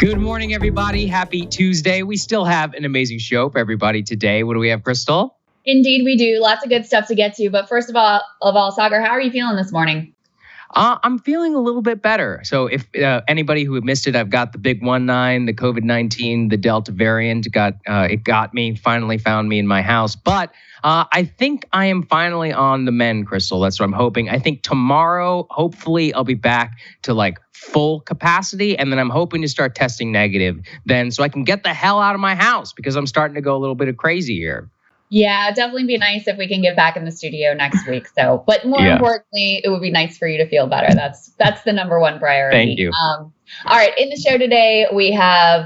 Good morning, everybody. Happy Tuesday. We still have an amazing show for everybody today. What do we have, Krystal? Indeed, we do. Lots of good stuff to get to. But first of all, Saagar, how are you feeling this morning? I'm feeling a little bit better. So if anybody who missed it, I've got the big 19, the COVID-19, the Delta variant. It finally found me in my house. But I think I am finally on the mend, Krystal. That's what I'm hoping. I think tomorrow, hopefully, I'll be back to like full capacity. And then I'm hoping to start testing negative then so I can get the hell out of my house because I'm starting to go a little bit crazy here. Yeah, it'd definitely be nice if we can get back in the studio next week. But more importantly, it would be nice for you to feel better. That's the number one priority. Thank you. All right. In the show today, we have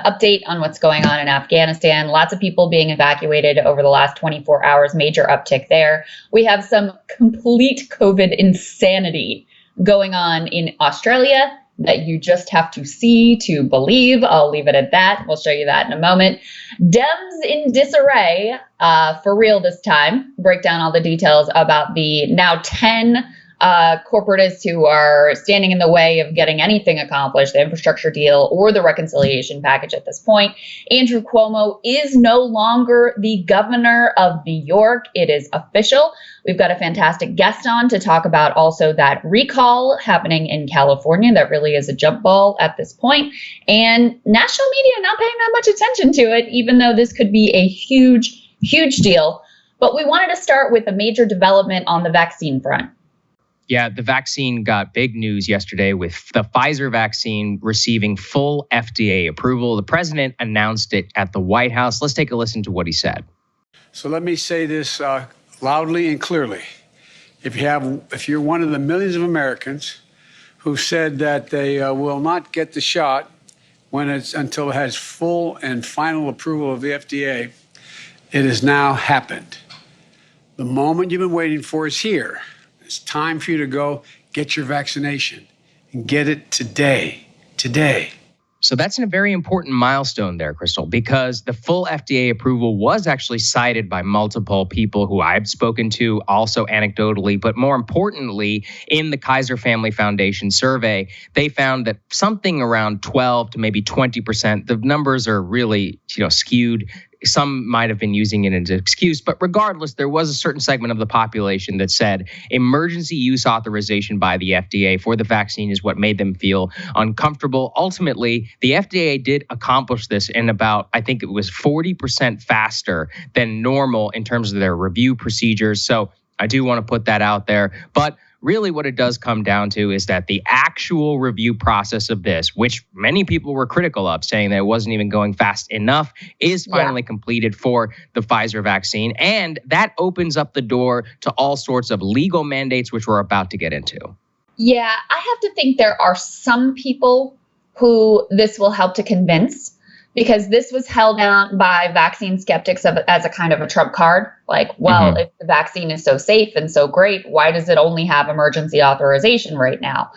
update on what's going on in Afghanistan. Lots of people being evacuated over the last 24 hours. Major uptick there. We have some complete COVID insanity going on in Australia that you just have to see to believe. I'll leave it at that. We'll show you that in a moment. Dems in disarray, for real this time. Break down all the details about the now 10 corporatists who are standing in the way of getting anything accomplished, the infrastructure deal or the reconciliation package at this point. Andrew Cuomo is no longer the governor of New York. It is official. We've got a fantastic guest on to talk about also that recall happening in California. That really is a jump ball at this point. And national media not paying that much attention to it, even though this could be a huge, huge deal. But we wanted to start with a major development on the vaccine front. Yeah, the vaccine got big news yesterday with the Pfizer vaccine receiving full FDA approval. The president announced it at the White House. Let's take a listen to what he said. So let me say this loudly and clearly. If you're one of the millions of Americans who said that they will not get the shot until it has full and final approval of the FDA, it has now happened. The moment you've been waiting for is here. It's time for you to go get your vaccination and get it today. So that's a very important milestone there, Krystal, because the full FDA approval was actually cited by multiple people who I've spoken to, also anecdotally, but more importantly, in the Kaiser Family Foundation survey, they found that something around 12 to maybe 20%, the numbers are really, skewed. Some might have been using it as an excuse, but regardless, there was a certain segment of the population that said emergency use authorization by the FDA for the vaccine is what made them feel uncomfortable. Ultimately, the FDA did accomplish this in about, I think it was 40% faster than normal in terms of their review procedures. So I do want to put that out there. But really what it does come down to is that the actual review process of this, which many people were critical of, saying that it wasn't even going fast enough, is finally completed for the Pfizer vaccine. And that opens up the door to all sorts of legal mandates, which we're about to get into. Yeah, I have to think there are some people who this will help to convince, because this was held out by vaccine skeptics as a kind of a trump card. Like, well, if the vaccine is so safe and so great, why does it only have emergency authorization right now?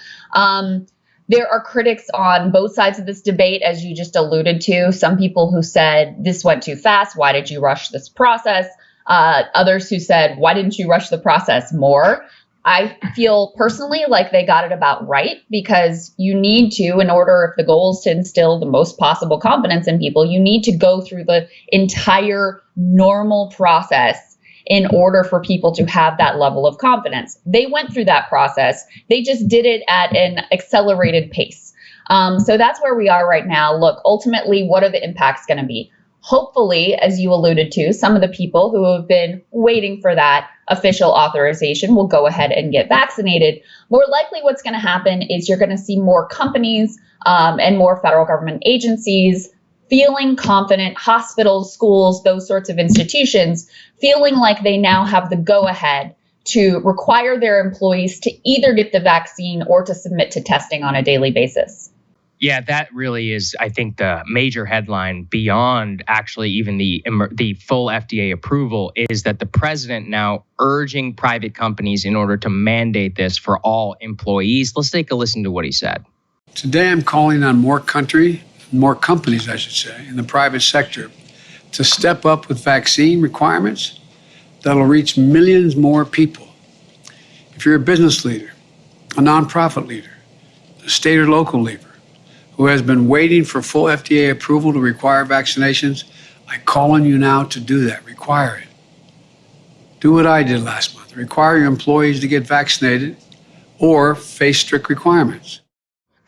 There are critics on both sides of this debate, as you just alluded to. Some people who said this went too fast. Why did you rush this process? Others who said, why didn't you rush the process more? I feel personally like they got it about right, because you need to, in order, if the goal is to instill the most possible confidence in people, you need to go through the entire normal process in order for people to have that level of confidence. They went through that process. They just did it at an accelerated pace. So that's where we are right now. Look, ultimately, what are the impacts going to be? Hopefully, as you alluded to, some of the people who have been waiting for that official authorization will go ahead and get vaccinated. More likely what's going to happen is you're going to see more companies and more federal government agencies feeling confident, hospitals, schools, those sorts of institutions, feeling like they now have the go-ahead to require their employees to either get the vaccine or to submit to testing on a daily basis. Yeah, that really is, I think, the major headline beyond actually even the full FDA approval is that the president now urging private companies in order to mandate this for all employees. Let's take a listen to what he said. Today, I'm calling on more companies, I should say, in the private sector to step up with vaccine requirements that'll reach millions more people. If you're a business leader, a nonprofit leader, a state or local leader, who has been waiting for full FDA approval to require vaccinations, I call on you now to do that. Require it. Do what I did last month. Require your employees to get vaccinated or face strict requirements.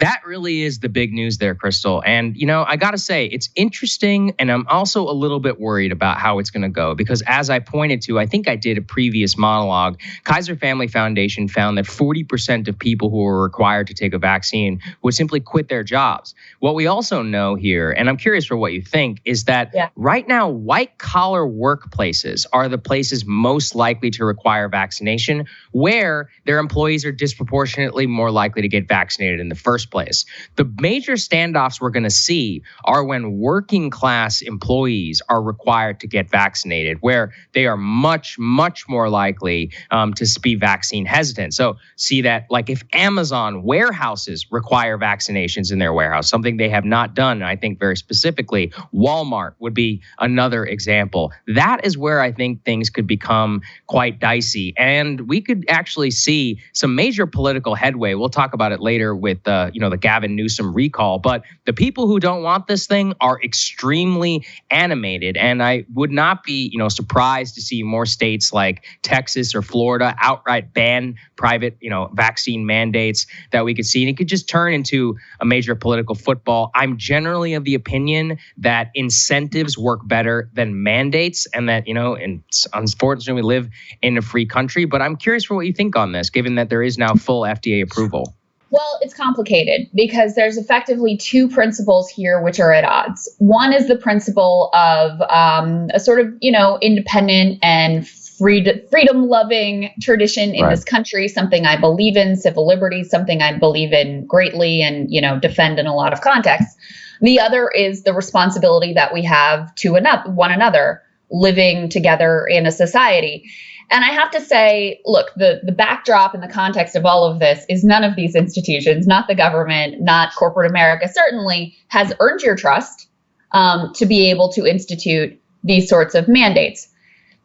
That really is the big news there, Krystal. And, I got to say, it's interesting. And I'm also a little bit worried about how it's going to go, because as I pointed to, I think I did a previous monologue, Kaiser Family Foundation found that 40% of people who were required to take a vaccine would simply quit their jobs. What we also know here, and I'm curious for what you think, is that right now, white collar workplaces are the places most likely to require vaccination, where their employees are disproportionately more likely to get vaccinated in the first place. The major standoffs we're going to see are when working class employees are required to get vaccinated, where they are much, much more likely to be vaccine hesitant. So see that, like, if Amazon warehouses require vaccinations in their warehouse, something they have not done, and I think very specifically, Walmart would be another example. That is where I think things could become quite dicey, and we could actually see some major political headway. We'll talk about it later with the Gavin Newsom recall, but the people who don't want this thing are extremely animated, and I would not be, surprised to see more states like Texas or Florida outright ban private, vaccine mandates that we could see, and it could just turn into a major political football. I'm generally of the opinion that incentives work better than mandates, and that, and unfortunately we live in a free country, but I'm curious for what you think on this, given that there is now full FDA approval. Well, it's complicated because there's effectively two principles here which are at odds. One is the principle of a sort of, independent and freedom-loving tradition in this country, something I believe in, civil liberties, something I believe in greatly and, defend in a lot of contexts. The other is the responsibility that we have to one another, living together in a society. And I have to say, look, the backdrop and the context of all of this is none of these institutions, not the government, not corporate America, certainly has earned your trust to be able to institute these sorts of mandates.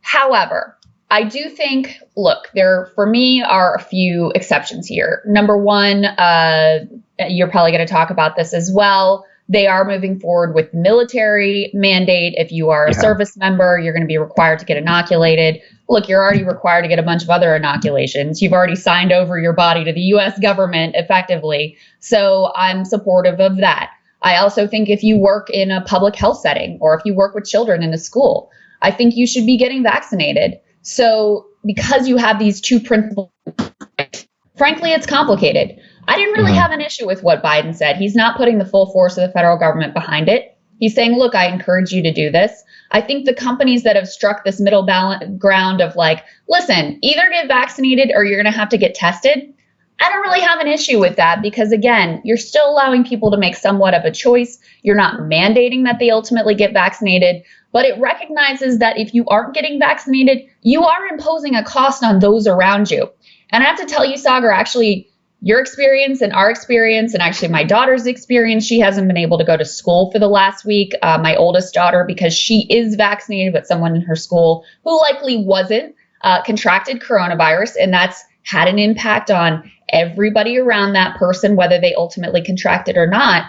However, I do think, look, there for me are a few exceptions here. Number one, you're probably going to talk about this as well. They are moving forward with military mandate. If you are a service member, you're going to be required to get inoculated. Look, you're already required to get a bunch of other inoculations. You've already signed over your body to the U.S. government effectively. So I'm supportive of that. I also think if you work in a public health setting or if you work with children in a school, I think you should be getting vaccinated. So because you have these two principles, frankly, it's complicated. I didn't really have an issue with what Biden said. He's not putting the full force of the federal government behind it. He's saying, look, I encourage you to do this. I think the companies that have struck this middle ground of like, listen, either get vaccinated or you're going to have to get tested. I don't really have an issue with that because, again, you're still allowing people to make somewhat of a choice. You're not mandating that they ultimately get vaccinated, but it recognizes that if you aren't getting vaccinated, you are imposing a cost on those around you. And I have to tell you, Saagar, actually, your experience and our experience, and actually my daughter's experience, she hasn't been able to go to school for the last week, my oldest daughter, because she is vaccinated, but someone in her school who likely wasn't contracted coronavirus, and that's had an impact on everybody around that person, whether they ultimately contract it or not.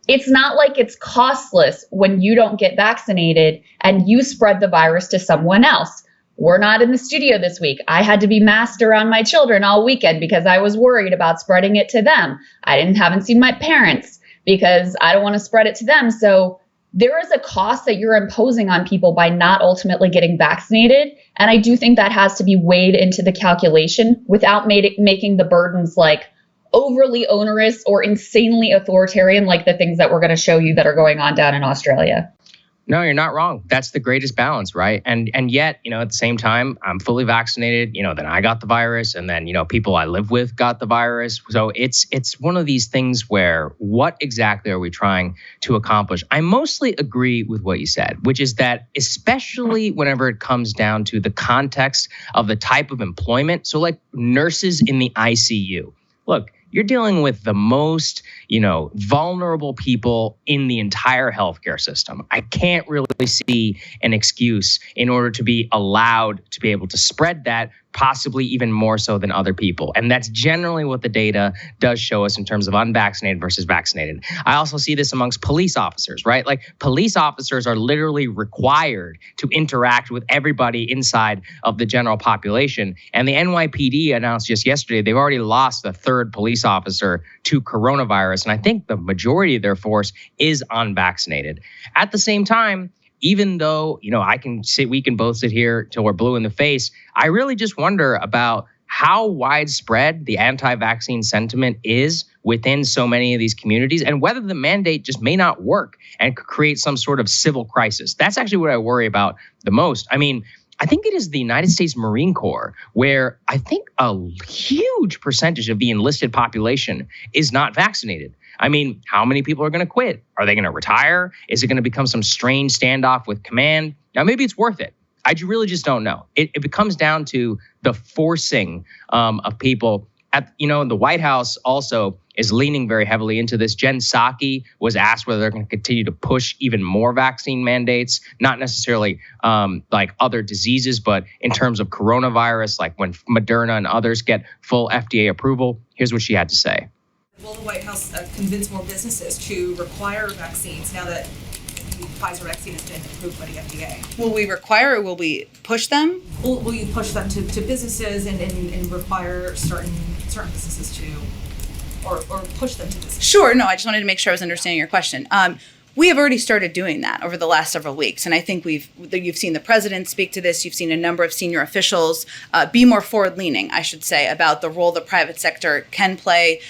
It's not like it's costless when you don't get vaccinated and you spread the virus to someone else. We're not in the studio this week. I had to be masked around my children all weekend because I was worried about spreading it to them. I haven't seen my parents because I don't want to spread it to them. So there is a cost that you're imposing on people by not ultimately getting vaccinated. And I do think that has to be weighed into the calculation without making the burdens like overly onerous or insanely authoritarian, like the things that we're going to show you that are going on down in Australia. No, you're not wrong. That's the greatest balance, right? And yet, at the same time, I'm fully vaccinated. Then I got the virus, and then people I live with got the virus. So it's one of these things where what exactly are we trying to accomplish? I mostly agree with what you said, which is that especially whenever it comes down to the context of the type of employment. So like nurses in the ICU. Look, you're dealing with the most, vulnerable people in the entire healthcare system. I can't really see an excuse in order to be allowed to be able to spread that possibly even more so than other people. And that's generally what the data does show us in terms of unvaccinated versus vaccinated. I also see this amongst police officers, right? Like police officers are literally required to interact with everybody inside of the general population. And the NYPD announced just yesterday they've already lost a third police officer to coronavirus. And I think the majority of their force is unvaccinated. At the same time, even though, we can both sit here till we're blue in the face, I really just wonder about how widespread the anti-vaccine sentiment is within so many of these communities and whether the mandate just may not work and could create some sort of civil crisis. That's actually what I worry about the most. I mean, I think it is the United States Marine Corps where I think a huge percentage of the enlisted population is not vaccinated. I mean, how many people are going to quit? Are they going to retire? Is it going to become some strange standoff with command? Now, maybe it's worth it. I really just don't know. It comes down to the forcing of people. The White House also is leaning very heavily into this. Jen Psaki was asked whether they're going to continue to push even more vaccine mandates, not necessarily like other diseases, but in terms of coronavirus, like when Moderna and others get full FDA approval. Here's what she had to say. Will the White House convince more businesses to require vaccines now that the Pfizer vaccine has been approved by the FDA? Will we require or will we push them? Will you push them to businesses and require certain businesses to, or push them to businesses? Sure. No, I just wanted to make sure I was understanding your question. We have already started doing that over the last several weeks. And I think you've seen the president speak to this. You've seen a number of senior officials be more forward-leaning, I should say, about the role the private sector can play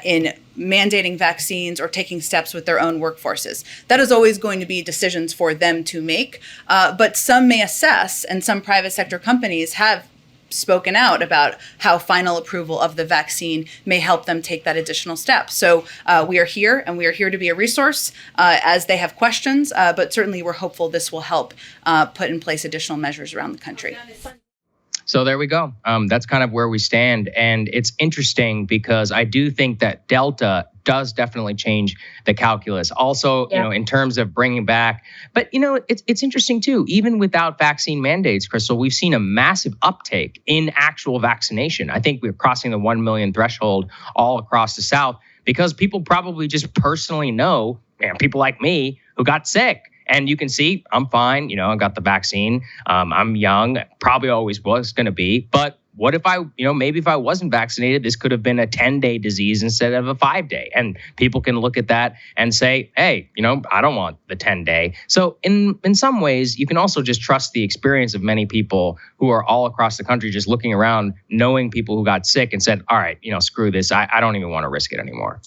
in mandating vaccines or taking steps with their own workforces. That is always going to be decisions for them to make. But some may assess, and some private sector companies have spoken out about how final approval of the vaccine may help them take that additional step. So we are here, and we are here to be a resource as they have questions, but certainly we're hopeful this will help put in place additional measures around the country. So there we go. That's kind of where we stand. And it's interesting because I do think that Delta does definitely change the calculus. Also, in terms of bringing back, but it's interesting too, even without vaccine mandates, Krystal, we've seen a massive uptake in actual vaccination. I think we're crossing the 1 million threshold all across the South because people probably just personally know, people like me who got sick. And you can see, I'm fine. I got the vaccine. I'm young, probably always was going to be. But what if maybe if I wasn't vaccinated, this could have been a 10-day disease instead of a 5-day. And people can look at that and say, hey, I don't want the 10-day. So in some ways, you can also just trust the experience of many people who are all across the country just looking around, knowing people who got sick and said, all right, screw this. I don't even want to risk it anymore.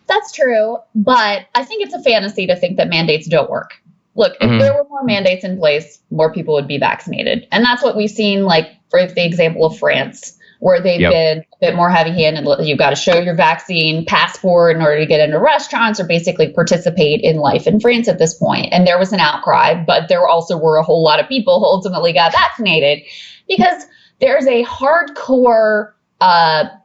That's true. But I think it's a fantasy to think that mandates don't work. Look, if there were more mandates in place, more people would be vaccinated. And that's what we've seen, like, for the example of France, where they've been a bit more heavy-handed. You've got to show your vaccine passport in order to get into restaurants or basically participate in life in France at this point. And there was an outcry, but there also were a whole lot of people who ultimately got vaccinated because there's a hardcore,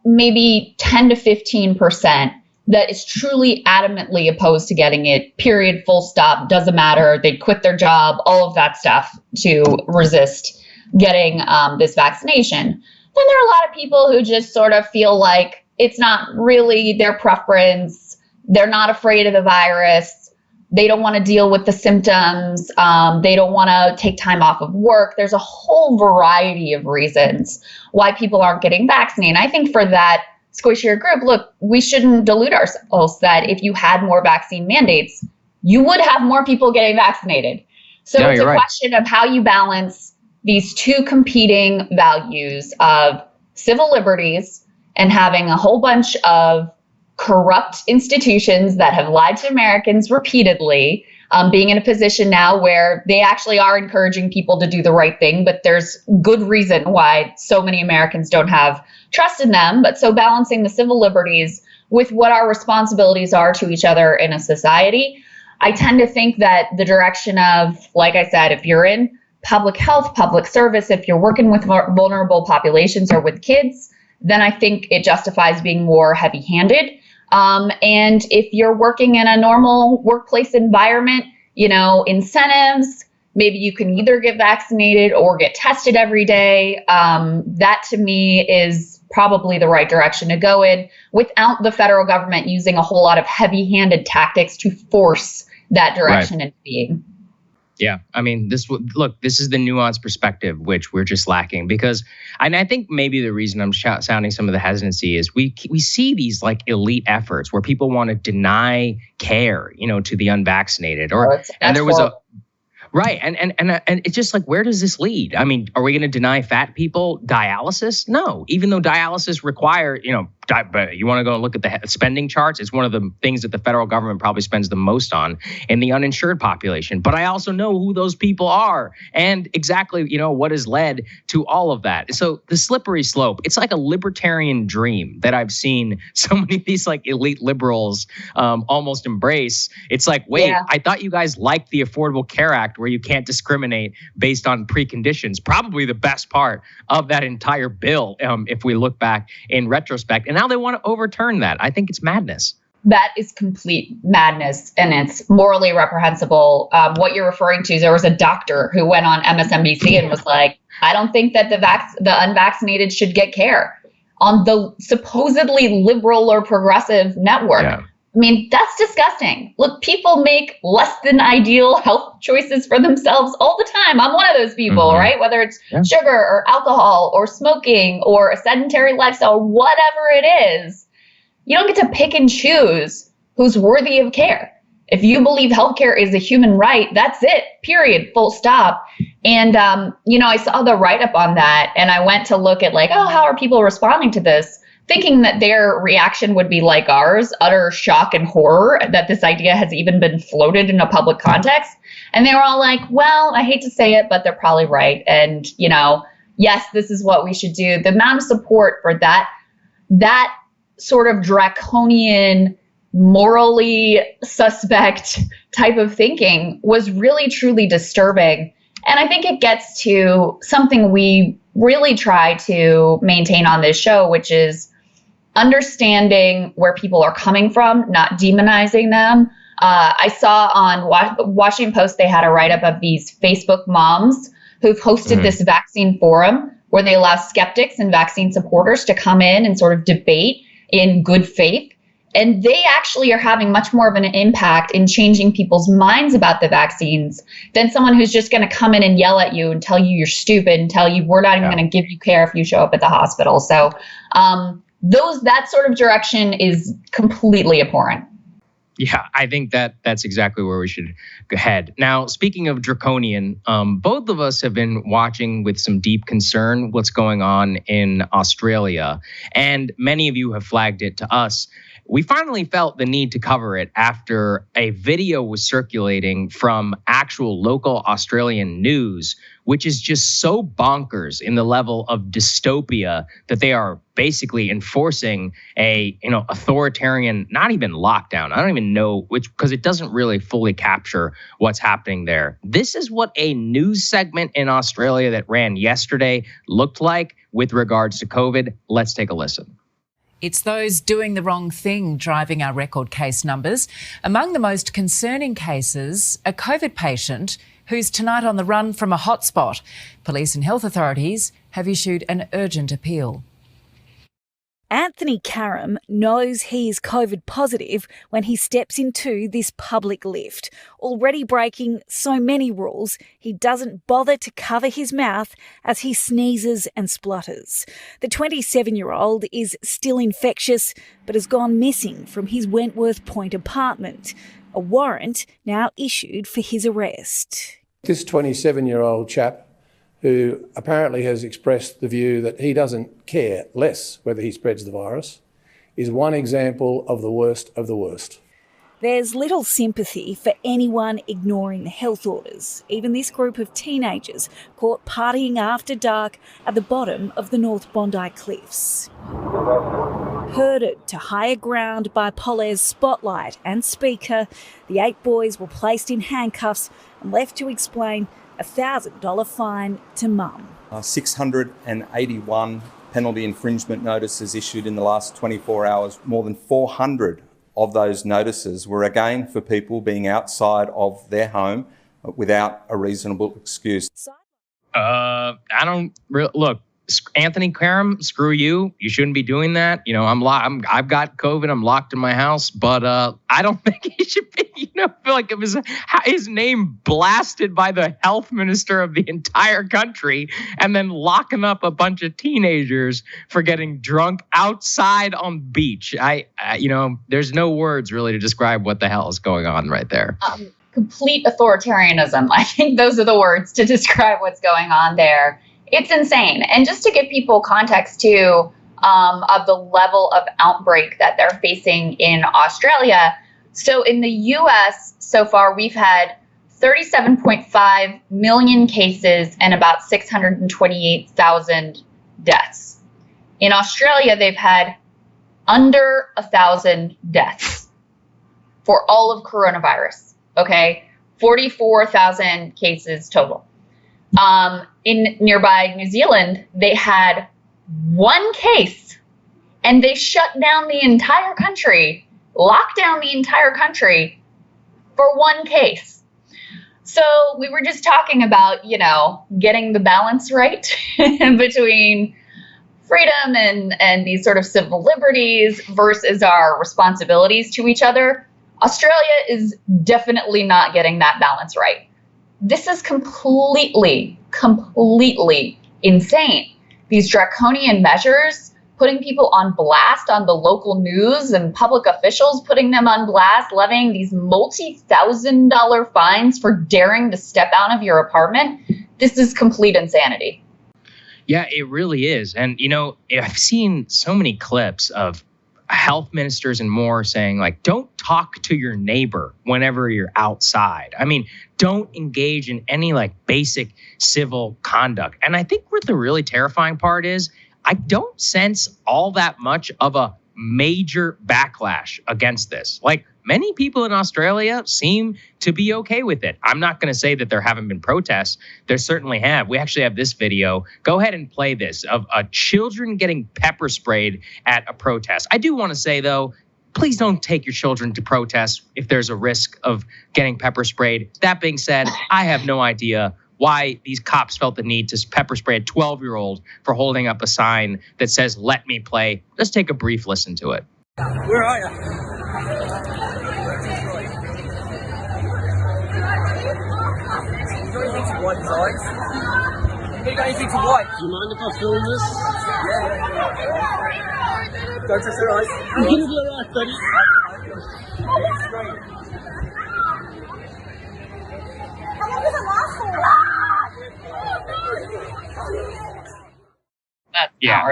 maybe 10 to 15% that is truly adamantly opposed to getting it, period, full stop, doesn't matter. They'd quit their job, all of that stuff to resist getting this vaccination. Then there are a lot of people who just sort of feel like it's not really their preference. They're not afraid of the virus. They don't want to deal with the symptoms. They don't want to take time off of work. There's a whole variety of reasons why people aren't getting vaccinated. I think for that squishier group, look, we shouldn't delude ourselves that if you had more vaccine mandates, you would have more people getting vaccinated. So it's a question of how you balance these two competing values of civil liberties and having a whole bunch of corrupt institutions that have lied to Americans repeatedly, being in a position now where they actually are encouraging people to do the right thing, but there's good reason why so many Americans don't have trust in them. But so balancing the civil liberties with what our responsibilities are to each other in a society, I tend to think that the direction of, like I said, if you're in public health, public service, if you're working with vulnerable populations or with kids, then I think it justifies being more heavy-handed. And if you're working in a normal workplace environment, incentives, maybe you can either get vaccinated or get tested every day. That to me is probably the right direction to go in without the federal government using a whole lot of heavy-handed tactics to force that direction into being. Yeah, I mean, this is the nuanced perspective which we're just lacking, because, and I think maybe the reason I'm sounding some of the hesitancy is we see these like elite efforts where people want to deny care, to the unvaccinated, and there was a. Right. And it's just like, where does this lead? I mean, are we going to deny fat people dialysis? No, even though dialysis require, but you want to go and look at the spending charts. It's one of the things that the federal government probably spends the most on in the uninsured population. But I also know who those people are and exactly, what has led to all of that. So the slippery slope, it's like a libertarian dream that I've seen so many of these like elite liberals almost embrace. It's like, wait, I thought you guys liked the Affordable Care Act where you can't discriminate based on preconditions. Probably the best part of that entire bill, if we look back in retrospect. And now they want to overturn that. I think it's madness. That is complete madness, and it's morally reprehensible. What you're referring to is there was a doctor who went on MSNBC and was like, I don't think that the unvaccinated should get care on the supposedly liberal or progressive network. Yeah. I mean, that's disgusting. Look, people make less than ideal health choices for themselves all the time. I'm one of those people, right? Whether it's sugar or alcohol or smoking or a sedentary lifestyle, whatever it is, you don't get to pick and choose who's worthy of care. If you believe healthcare is a human right, that's it, period, full stop. And, I saw the write-up on that, and I went to look at how are people responding to this? Thinking that their reaction would be like ours, utter shock and horror that this idea has even been floated in a public context. And they were all like, well, I hate to say it, but they're probably right. And, yes, this is what we should do. The amount of support for that sort of draconian, morally suspect type of thinking was really, truly disturbing. And I think it gets to something we really try to maintain on this show, which is understanding where people are coming from, not demonizing them. I saw on Washington Post, they had a write-up of these Facebook moms who've hosted this vaccine forum where they allow skeptics and vaccine supporters to come in and sort of debate in good faith. And they actually are having much more of an impact in changing people's minds about the vaccines than someone who's just going to come in and yell at you and tell you you're stupid and tell you we're not even going to give you care if you show up at the hospital. So that sort of direction is completely abhorrent. Yeah, I think that's exactly where we should head. Now, speaking of draconian, both of us have been watching with some deep concern what's going on in Australia, and many of you have flagged it to us. We finally felt the need to cover it after a video was circulating from actual local Australian news, which is just so bonkers in the level of dystopia that they are basically enforcing a authoritarian, not even lockdown. I don't even know because it doesn't really fully capture what's happening there. This is what a news segment in Australia that ran yesterday looked like with regards to COVID. Let's take a listen. It's those doing the wrong thing driving our record case numbers. Among the most concerning cases, a COVID patient who's tonight on the run from a hotspot. Police and health authorities have issued an urgent appeal. Anthony Karam knows he is COVID positive when he steps into this public lift. Already breaking so many rules, he doesn't bother to cover his mouth as he sneezes and splutters. The 27-year-old is still infectious but has gone missing from his Wentworth Point apartment. A warrant now issued for his arrest. This 27-year-old chap, who apparently has expressed the view that he doesn't care less whether he spreads the virus, is one example of the worst of the worst. There's little sympathy for anyone ignoring the health orders, even this group of teenagers caught partying after dark at the bottom of the North Bondi Cliffs. Herded to higher ground by Polaire's spotlight and speaker, the 8 boys were placed in handcuffs and left to explain a $1,000 fine to mum. 681 penalty infringement notices issued in the last 24 hours. More than 400 of those notices were again for people being outside of their home without a reasonable excuse. I don't look, Anthony Karam, screw you. You shouldn't be doing that. You know, I've got COVID. I'm locked in my house, but I don't think he should be. You know, I feel like it was his name blasted by the health minister of the entire country, and then locking up a bunch of teenagers for getting drunk outside on the beach. You know, there's no words really to describe what the hell is going on right there. Complete authoritarianism. I think those are the words to describe what's going on there. It's insane. And just to give people context too, of the level of outbreak that they're facing in Australia. So in the US so far, we've had 37.5 million cases and about 628,000 deaths. In Australia, they've had under 1,000 deaths for all of coronavirus. Okay, 44,000 cases total. In nearby New Zealand, they had one case and they shut down the entire country, locked down the entire country for one case. So we were just talking about, you know, getting the balance right between freedom and these sort of civil liberties versus our responsibilities to each other. Australia is definitely not getting that balance right. This is completely insane. These draconian measures, putting people on blast on the local news and public officials putting them on blast, levying these multi-$1,000 fines for daring to step out of your apartment. This is complete insanity. Yeah, it really is. And, you know, I've seen so many clips of health ministers and more saying, like, don't talk to your neighbor whenever you're outside. I mean, don't engage in any like basic civil conduct. And I think what the really terrifying part is, I don't sense all that much of a major backlash against this. Like, many people in Australia seem to be okay with it. I'm not going to say that there haven't been protests. There certainly have. We actually have this video. Go ahead and play this of children getting pepper sprayed at a protest. I do want to say, though, please don't take your children to protests if there's a risk of getting pepper sprayed. That being said, I have no idea why these cops felt the need to pepper spray a 12-year-old for holding up a sign that says, "Let me play." Let's take a brief listen to it. Where are you? You got anything to wipe his eyes? You got anything to wipe? Do you mind if I film this? Yeah. Don't touch your eyes. You're gonna be alright, buddy. How long does it last for?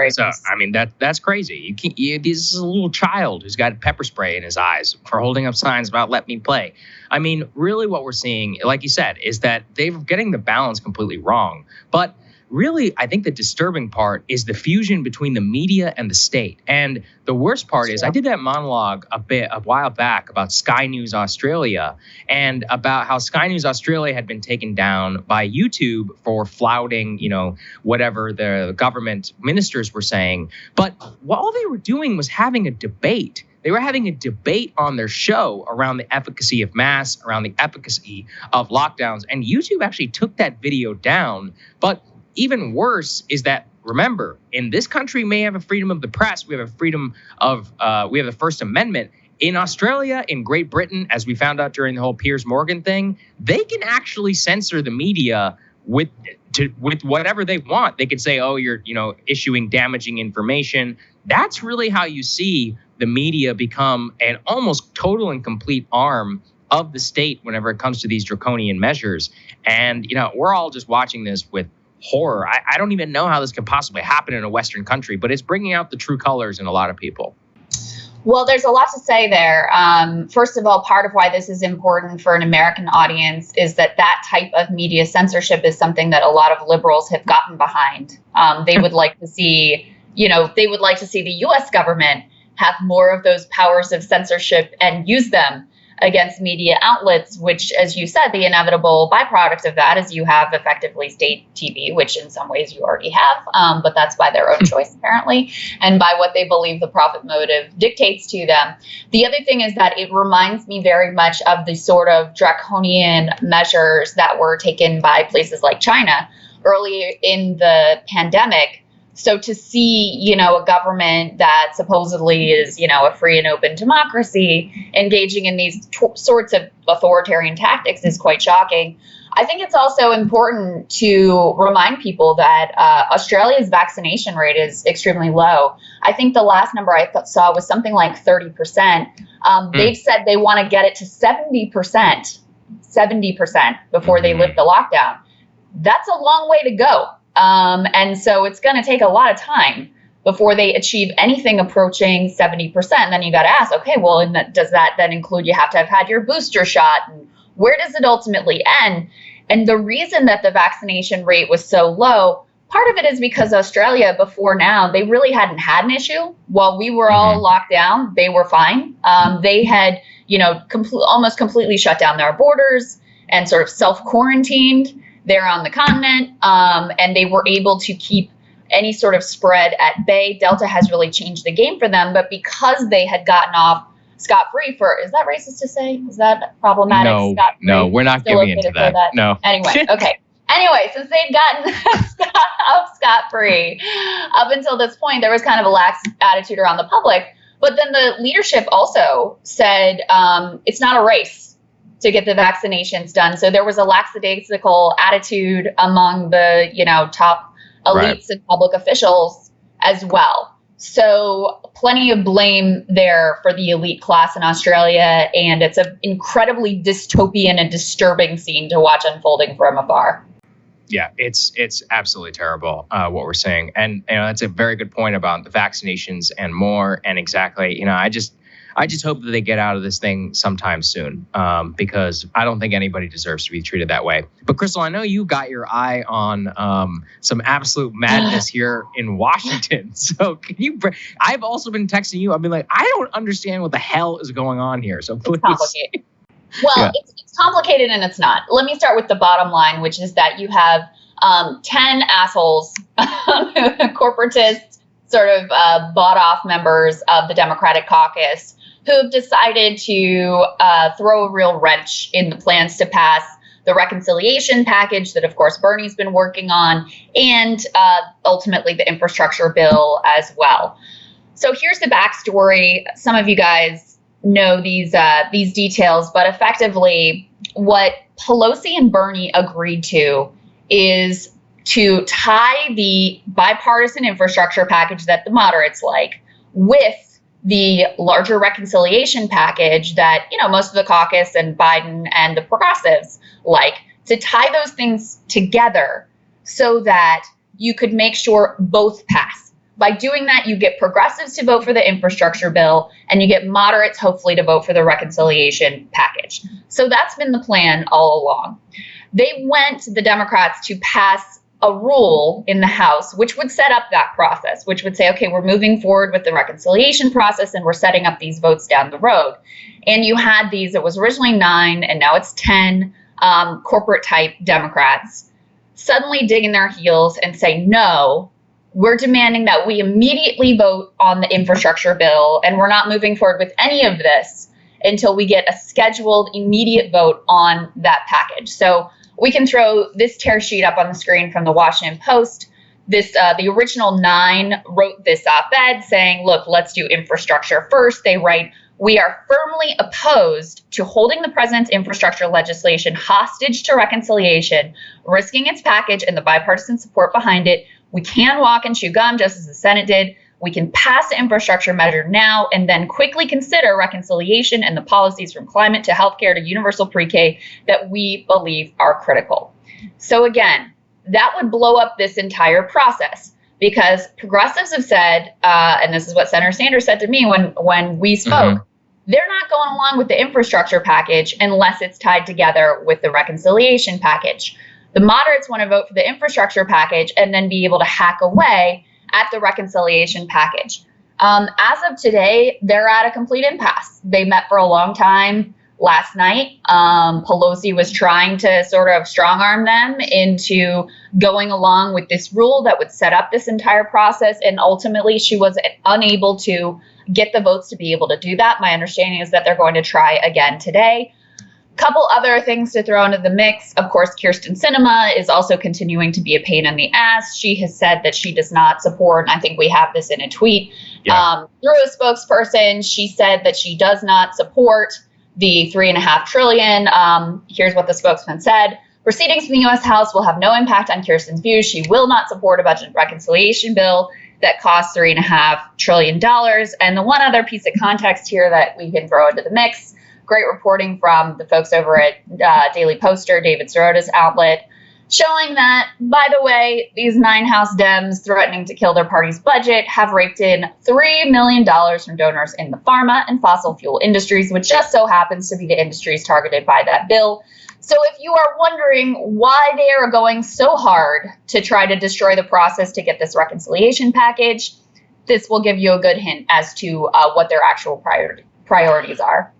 So I mean that's crazy. This is a little child who's got pepper spray in his eyes for holding up signs about "Let me play." I mean, really, what we're seeing, like you said, is that they're getting the balance completely wrong. But really, I think the disturbing part is the fusion between the media and the state. And the worst part is, I did that monologue a while back about Sky News Australia and about how Sky News Australia had been taken down by YouTube for flouting, you know, whatever the government ministers were saying. But all they were doing was having a debate. They were having a debate on their show around the efficacy of masks, around the efficacy of lockdowns. And YouTube actually took that video down. But even worse is that, remember, in this country, we may have a freedom of the press. We have a freedom of, we have the First Amendment. In Australia, in Great Britain, as we found out during the whole Piers Morgan thing, they can actually censor the media with whatever they want. They could say, oh, you're, you know, issuing damaging information. That's really how you see the media become an almost total and complete arm of the state whenever it comes to these draconian measures. And, you know, we're all just watching this with horror. I don't even know how this could possibly happen in a Western country, but it's bringing out the true colors in a lot of people. Well, there's a lot to say there. First of all, part of why this is important for an American audience is that type of media censorship is something that a lot of liberals have gotten behind. They would like to see, they would like to see the U.S. government have more of those powers of censorship and use them. against media outlets, which, as you said, the inevitable byproduct of that is you have effectively state TV, which in some ways you already have, but that's by their own choice, apparently, and by what they believe the profit motive dictates to them. The other thing is that it reminds me very much of the sort of draconian measures that were taken by places like China earlier in the pandemic. So to see, a government that supposedly is, a free and open democracy engaging in these sorts of authoritarian tactics is quite shocking. I think it's also important to remind people that Australia's vaccination rate is extremely low. I think the last number I saw was something like 30%. They've said they want to get it to 70% before they lift the lockdown. That's a long way to go. And so it's going to take a lot of time before they achieve anything approaching 70%. And then you got to ask, okay, well, does that then include you have to have had your booster shot? And where does it ultimately end? And the reason that the vaccination rate was so low, part of it is because Australia before now, they really hadn't had an issue. While we were all locked down, they were fine. They had, almost completely shut down their borders and sort of self-quarantined there on the continent, and they were able to keep any sort of spread at bay. Delta has really changed the game for them, but because they had gotten off scot-free is that racist to say? Is that problematic? No, we're not Still giving okay into to say that. No. Anyway, okay. Anyway, since they'd gotten off scot-free up until this point, there was kind of a lax attitude around the public. But then the leadership also said it's not a race to get the vaccinations done. So there was a lackadaisical attitude among the, top elites and public officials as well. So plenty of blame there for the elite class in Australia. And it's an incredibly dystopian and disturbing scene to watch unfolding from afar. Yeah, it's absolutely terrible what we're seeing. And, that's a very good point about the vaccinations and more. And exactly, I just hope that they get out of this thing sometime soon, because I don't think anybody deserves to be treated that way. But Krystal, I know you got your eye on some absolute madness here in Washington. So I've also been texting you. I've been like, I don't understand what the hell is going on here. So please. It's complicated. Well, it's complicated and it's not. Let me start with the bottom line, which is that you have 10 assholes, corporatists, sort of bought off members of the Democratic caucus who have decided to throw a real wrench in the plans to pass the reconciliation package that, of course, Bernie's been working on, and ultimately the infrastructure bill as well. So here's the backstory. Some of you guys know these details, but effectively what Pelosi and Bernie agreed to is to tie the bipartisan infrastructure package that the moderates like with the larger reconciliation package that, most of the caucus and Biden and the progressives like, to tie those things together so that you could make sure both pass. By doing that, you get progressives to vote for the infrastructure bill and you get moderates, hopefully, to vote for the reconciliation package. So that's been the plan all along. They the Democrats, to pass a rule in the House, which would set up that process, which would say, okay, we're moving forward with the reconciliation process and we're setting up these votes down the road. And you had these, it was originally 9 and now it's 10 corporate type Democrats suddenly dig in their heels and say, no, we're demanding that we immediately vote on the infrastructure bill and we're not moving forward with any of this until we get a scheduled immediate vote on that package. So we can throw this tear sheet up on the screen from the Washington Post. The original 9 wrote this op-ed saying, look, let's do infrastructure first. They write, we are firmly opposed to holding the president's infrastructure legislation hostage to reconciliation, risking its package and the bipartisan support behind it. We can walk and chew gum just as the Senate did. We can pass the infrastructure measure now and then quickly consider reconciliation and the policies from climate to healthcare to universal pre-K that we believe are critical. So again, that would blow up this entire process because progressives have said, and this is what Senator Sanders said to me when we spoke, they're not going along with the infrastructure package unless it's tied together with the reconciliation package. The moderates want to vote for the infrastructure package and then be able to hack away at the reconciliation package. As of today, they're at a complete impasse. They met for a long time. last night. Pelosi was trying to sort of strong arm them into going along with this rule that would set up this entire process. And ultimately, she was unable to get the votes to be able to do that. My understanding is that they're going to try again today. Couple other things to throw into the mix. Of course, Kyrsten Sinema is also continuing to be a pain in the ass. She has said that she does not support, and I think we have this in a tweet, through a spokesperson. She said that she does not support the $3.5 trillion. Here's what the spokesman said. Proceedings in the U.S. House will have no impact on Kyrsten's views. She will not support a budget reconciliation bill that costs $3.5 trillion. And the one other piece of context here that we can throw into the mix, great reporting from the folks over at Daily Poster, David Sirota's outlet, showing that, by the way, these 9 House Dems threatening to kill their party's budget have raked in $3 million from donors in the pharma and fossil fuel industries, which just so happens to be the industries targeted by that bill. So if you are wondering why they are going so hard to try to destroy the process to get this reconciliation package, this will give you a good hint as to what their actual priorities are.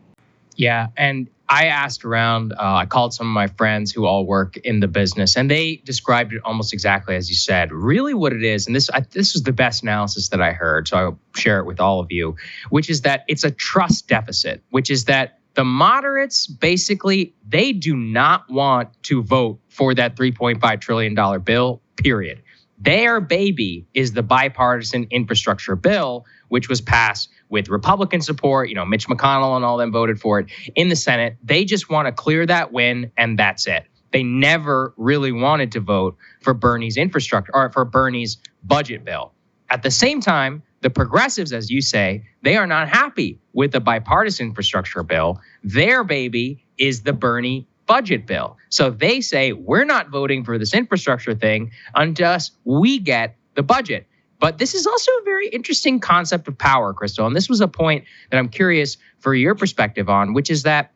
Yeah, and I asked around, I called some of my friends who all work in the business, and they described it almost exactly as you said. Really what it is, and this was the best analysis that I heard, so I'll share it with all of you, which is that it's a trust deficit, which is that the moderates, basically, they do not want to vote for that $3.5 trillion bill, period. Their baby is the bipartisan infrastructure bill, which was passed with Republican support. You know, Mitch McConnell and all them voted for it in the Senate. They just want to clear that win, and that's it. They never really wanted to vote for Bernie's infrastructure or for Bernie's budget bill. At the same time, the progressives, as you say, they are not happy with the bipartisan infrastructure bill. Their baby is the Bernie budget bill. So they say, we're not voting for this infrastructure thing unless we get the budget. But this is also a very interesting concept of power, Krystal. And this was a point that I'm curious for your perspective on, which is that,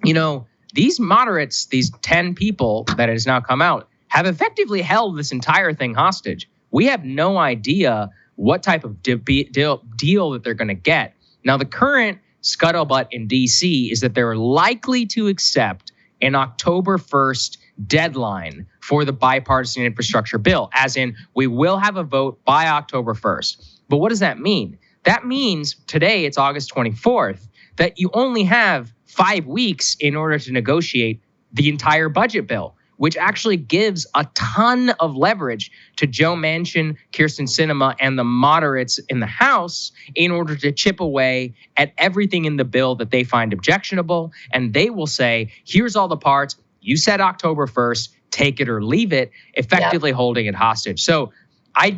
you know, these moderates, these 10 people that has now come out, have effectively held this entire thing hostage. We have no idea what type of deal that they're going to get. Now, the current scuttlebutt in D.C. is that they're likely to accept an October 1st deadline for the bipartisan infrastructure bill, as in we will have a vote by October 1st. But what does that mean? That means today it's August 24th, that you only have 5 weeks in order to negotiate the entire budget bill, which actually gives a ton of leverage to Joe Manchin, Kyrsten Sinema, and the moderates in the House in order to chip away at everything in the bill that they find objectionable. And they will say, here's all the parts. You said October 1st, take it or leave it, effectively holding it hostage. So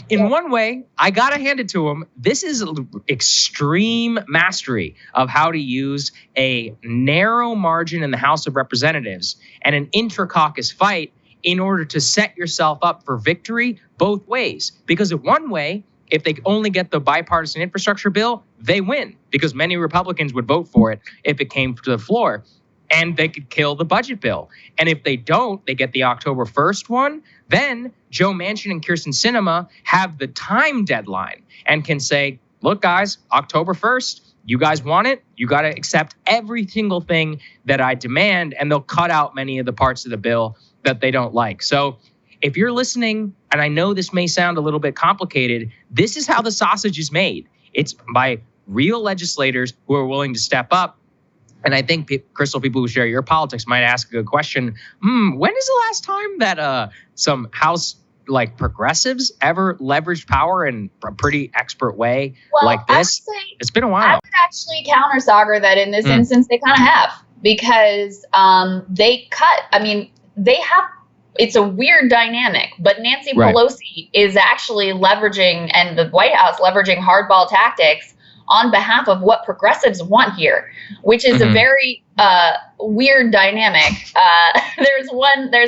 in one way, I got to hand it to him. This is extreme mastery of how to use a narrow margin in the House of Representatives and an inter-caucus fight in order to set yourself up for victory both ways. Because in one way, if they only get the bipartisan infrastructure bill, they win, because many Republicans would vote for it if it came to the floor. And they could kill the budget bill. And if they don't, they get the October 1st one, then Joe Manchin and Kyrsten Sinema have the time deadline and can say, look, guys, October 1st, you guys want it? You got to accept every single thing that I demand, and they'll cut out many of the parts of the bill that they don't like. So if you're listening, and I know this may sound a little bit complicated, this is how the sausage is made. It's by real legislators who are willing to step up. And I think, Krystal, people who share your politics might ask a good question. When is the last time that some House progressives ever leveraged power in a pretty expert way like this? It's been a while. I would actually counter Saagar that in this instance they kind of have, because they cut. I mean, they have. It's a weird dynamic, but Nancy Pelosi is actually leveraging, and the White House leveraging hardball tactics on behalf of what progressives want here, which is a very weird dynamic. There's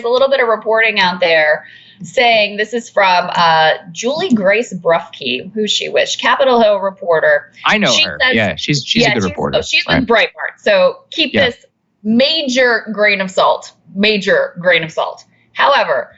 a little bit of reporting out there saying, this is from Juliegrace Brufke, who's she with? Capitol Hill reporter. I know her. Says, she's a good reporter. She's with Breitbart. So keep this major grain of salt. However,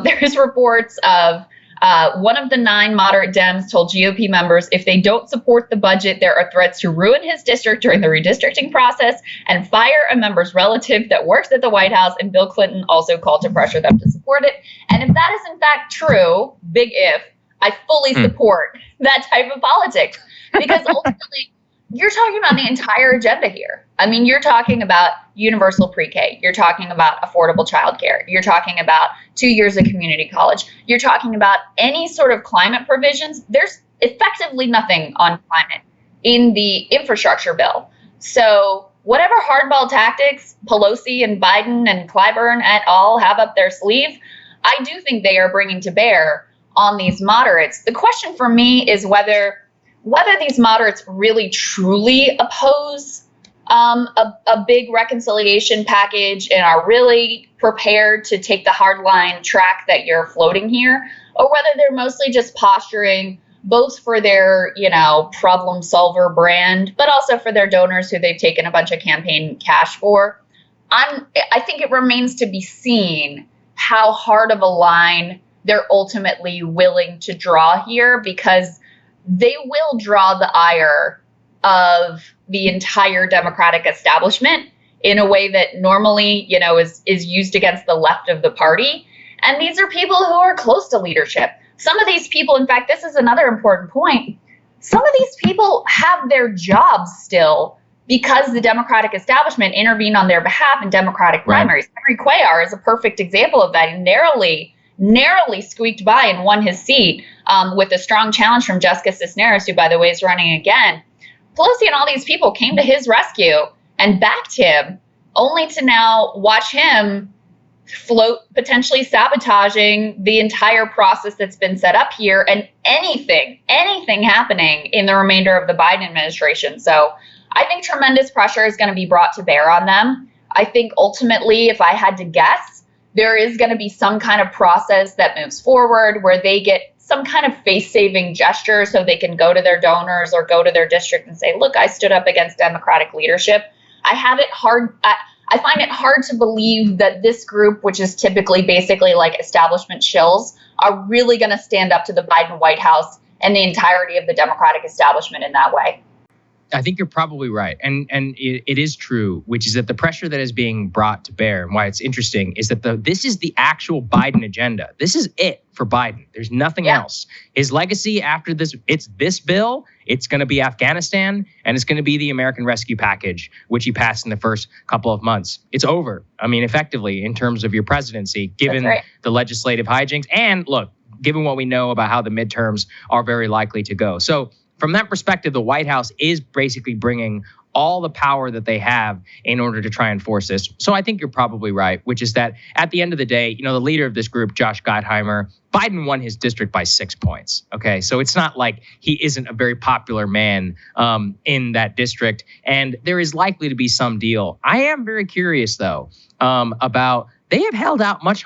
there's reports of One of the 9 moderate Dems told GOP members if they don't support the budget, there are threats to ruin his district during the redistricting process and fire a member's relative that works at the White House. And Bill Clinton also called to pressure them to support it. And if that is in fact true, big if, I fully support that type of politics, because ultimately you're talking about the entire agenda here. I mean, you're talking about universal pre-K. You're talking about affordable childcare. You're talking about 2 years of community college. You're talking about any sort of climate provisions. There's effectively nothing on climate in the infrastructure bill. So whatever hardball tactics Pelosi and Biden and Clyburn et al. Have up their sleeve, I do think they are bringing to bear on these moderates. The question for me is whether these moderates really truly oppose a big reconciliation package and are really prepared to take the hardline track that you're floating here, or whether they're mostly just posturing both for their, problem solver brand, but also for their donors who they've taken a bunch of campaign cash for. I think it remains to be seen how hard of a line they're ultimately willing to draw here, because they will draw the ire of the entire Democratic establishment in a way that normally, is used against the left of the party. And these are people who are close to leadership. Some of these people, in fact, this is another important point. Some of these people have their jobs still because the Democratic establishment intervened on their behalf in Democratic primaries. Henry Cuellar is a perfect example of that. He narrowly squeaked by and won his seat with a strong challenge from Jessica Cisneros, who, by the way, is running again. Pelosi and all these people came to his rescue and backed him, only to now watch him float, potentially sabotaging the entire process that's been set up here and anything happening in the remainder of the Biden administration. So I think tremendous pressure is going to be brought to bear on them. I think ultimately, if I had to guess, there is going to be some kind of process that moves forward where they get some kind of face-saving gesture so they can go to their donors or go to their district and say, look, I stood up against Democratic leadership. I find it hard to believe that this group, which is typically basically like establishment shills, are really going to stand up to the Biden White House and the entirety of the Democratic establishment in that way. I think you're probably right. And it is true, which is that the pressure that is being brought to bear, and why it's interesting, is that this is the actual Biden agenda. This is it for Biden. There's nothing else. His legacy after this, it's this bill, it's going to be Afghanistan, and it's going to be the American Rescue Package, which he passed in the first couple of months. It's over. I mean, effectively, in terms of your presidency, given the legislative hijinks. And look, given what we know about how the midterms are very likely to go. So from that perspective, the White House is basically bringing all the power that they have in order to try and force this. So I think you're probably right, which is that at the end of the day, the leader of this group, Josh Gottheimer, Biden won his district by 6 points. Okay, so it's not like he isn't a very popular man in that district, and there is likely to be some deal. I am very curious, though, about they have held out much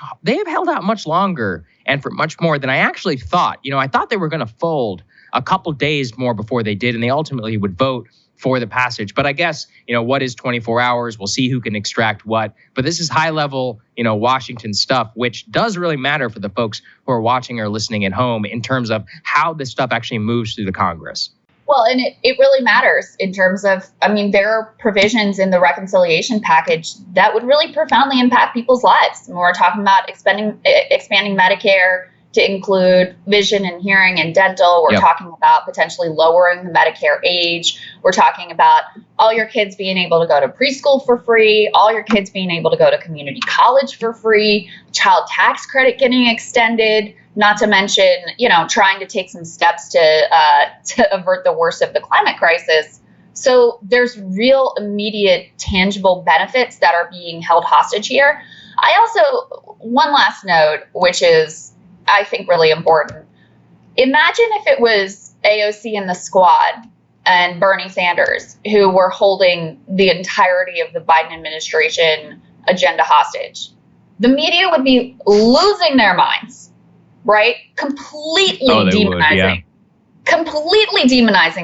longer and for much more than I actually thought. I thought they were going to fold a couple days more before they did, and they ultimately would vote for the passage. But I guess, what is 24 hours? We'll see who can extract what. But this is high level, Washington stuff, which does really matter for the folks who are watching or listening at home in terms of how this stuff actually moves through the Congress. Well, and it really matters in terms of, there are provisions in the reconciliation package that would really profoundly impact people's lives. And we're talking about expanding Medicare to include vision and hearing and dental. We're talking about potentially lowering the Medicare age. We're talking about all your kids being able to go to preschool for free, all your kids being able to go to community college for free, child tax credit getting extended, not to mention, trying to take some steps to avert the worst of the climate crisis. So there's real immediate tangible benefits that are being held hostage here. I also, one last note, which is, I think, really important. Imagine if it was AOC and the squad and Bernie Sanders who were holding the entirety of the Biden administration agenda hostage. The media would be losing their minds, right? Completely demonizing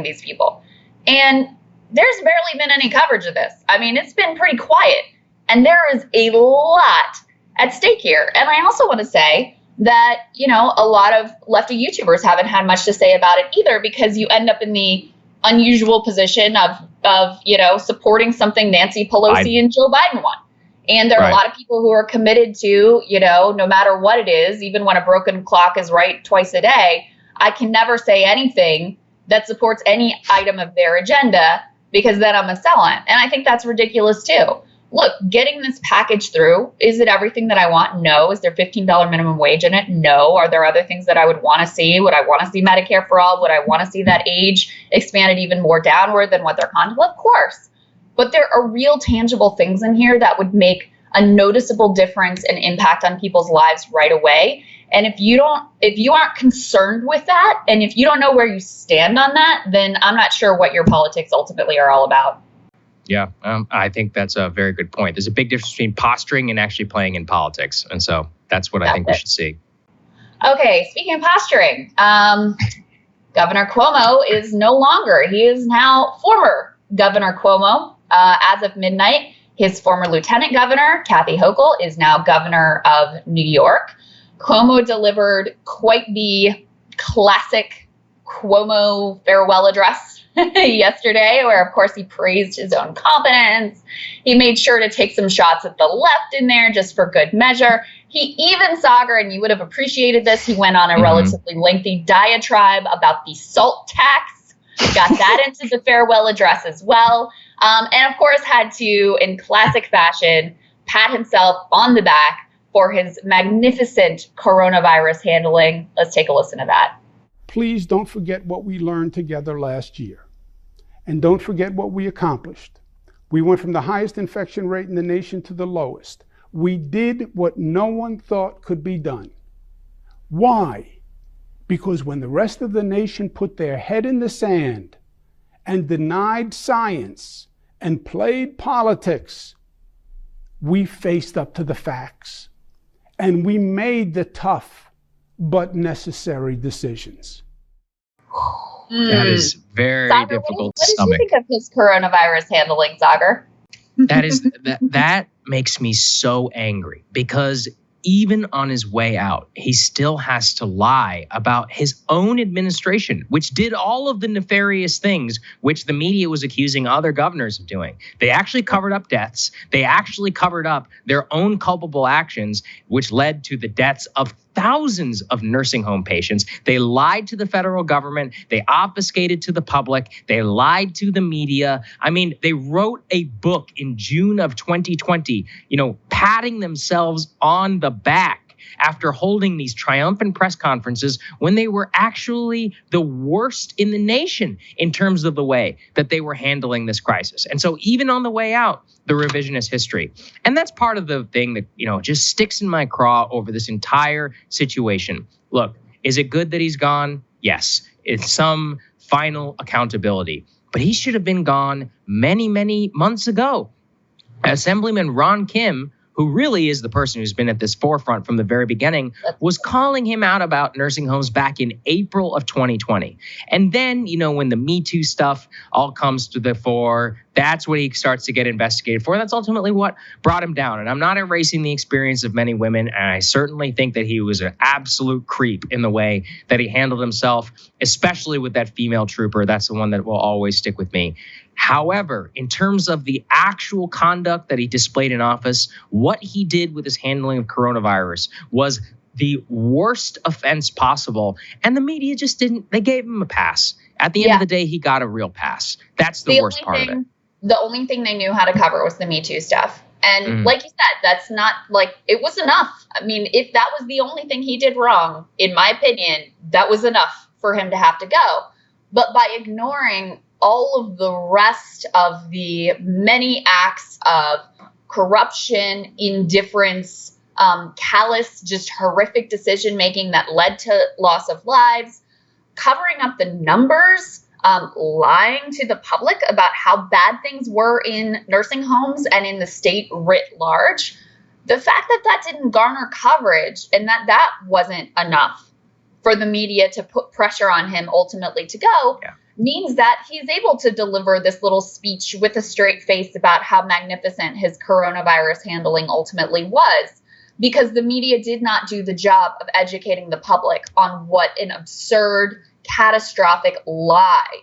these people. And there's barely been any coverage of this. It's been pretty quiet. And there is a lot at stake here. And I also want to say, that, a lot of lefty YouTubers haven't had much to say about it either, because you end up in the unusual position of supporting something Nancy Pelosi and Joe Biden want. And there are a lot of people who are committed to, no matter what it is, even when a broken clock is right twice a day, I can never say anything that supports any item of their agenda, because then I'm a felon. And I think that's ridiculous too. Look, getting this package through, is it everything that I want? No. Is there $15 minimum wage in it? No. Are there other things that I would want to see? Would I want to see Medicare for all? Would I want to see that age expanded even more downward than what they're contemplating? Of course. But there are real tangible things in here that would make a noticeable difference and impact on people's lives right away. And if you aren't concerned with that, and if you don't know where you stand on that, then I'm not sure what your politics ultimately are all about. Yeah, I think that's a very good point. There's a big difference between posturing and actually playing in politics. And so that's what I think we should see. Okay, speaking of posturing, Governor Cuomo is no longer. He is now former Governor Cuomo. As of midnight, his former lieutenant governor, Kathy Hochul, is now governor of New York. Cuomo delivered quite the classic Cuomo farewell address yesterday, where, of course, he praised his own competence. He made sure to take some shots at the left in there just for good measure. He even, Saagar, and you would have appreciated this, he went on a relatively lengthy diatribe about the SALT tax, got that into the farewell address as well, and, of course, had to, in classic fashion, pat himself on the back for his magnificent coronavirus handling. Let's take a listen to that. Please don't forget what we learned together last year. And don't forget what we accomplished. We went from the highest infection rate in the nation to the lowest. We did what no one thought could be done. Why? Because when the rest of the nation put their head in the sand and denied science and played politics, we faced up to the facts. And we made the tough but necessary decisions. That is very Saagar, difficult to what stomach. did you think of his coronavirus handling, Saagar? That makes me so angry, because even on his way out, he still has to lie about his own administration, which did all of the nefarious things which the media was accusing other governors of doing. They actually covered up deaths. They actually covered up their own culpable actions, which led to the deaths of thousands of nursing home patients. They lied to the federal government. They obfuscated to the public. They lied to the media. I mean, they wrote a book in June of 2020, patting themselves on the back after holding these triumphant press conferences when they were actually the worst in the nation in terms of the way that they were handling this crisis. And so even on the way out, the revisionist history. And that's part of the thing that, just sticks in my craw over this entire situation. Look, is it good that he's gone? Yes. It's some final accountability. But he should have been gone many, many months ago. Assemblyman Ron Kim, who really is the person who's been at this forefront from the very beginning, was calling him out about nursing homes back in April of 2020. And then, when the Me Too stuff all comes to the fore, that's what he starts to get investigated for. That's ultimately what brought him down. And I'm not erasing the experience of many women. And I certainly think that he was an absolute creep in the way that he handled himself, especially with that female trooper. That's the one that will always stick with me. However, in terms of the actual conduct that he displayed in office, what he did with his handling of coronavirus was the worst offense possible. And the media just they gave him a pass. At the end of the day, he got a real pass. That's the worst part of it. The only thing they knew how to cover was the Me Too stuff. And like you said, that's not it was enough. I mean, if that was the only thing he did wrong, in my opinion, that was enough for him to have to go. But by ignoring all of the rest of the many acts of corruption, indifference, callous, just horrific decision-making that led to loss of lives, covering up the numbers, lying to the public about how bad things were in nursing homes and in the state writ large, the fact that that didn't garner coverage and that wasn't enough for the media to put pressure on him ultimately to go means that he's able to deliver this little speech with a straight face about how magnificent his coronavirus handling ultimately was. because the media did not do the job of educating the public on what an absurd, catastrophic lie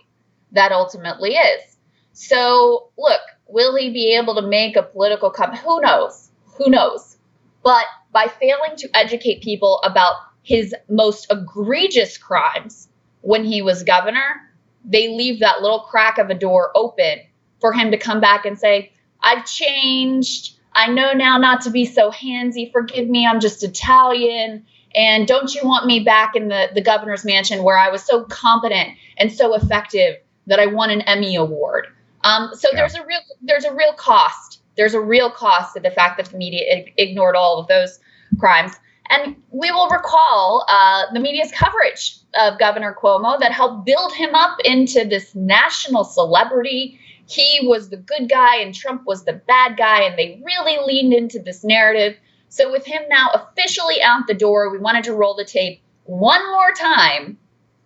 that ultimately is. So, look, will he be able to make a political comeback? Who knows? Who knows? But by failing to educate people about his most egregious crimes when he was governor, they leave that little crack of a door open for him to come back and say, I've changed. I know now not to be so handsy. Forgive me, I'm just Italian. And don't you want me back in the governor's mansion where I was so competent and so effective that I won an Emmy Award? There's a real cost. There's a real cost to the fact that the media ignored all of those crimes. And we will recall the media's coverage of Governor Cuomo that helped build him up into this national celebrity. He was the good guy and Trump was the bad guy, and they really leaned into this narrative. So with him now officially out the door, we wanted to roll the tape one more time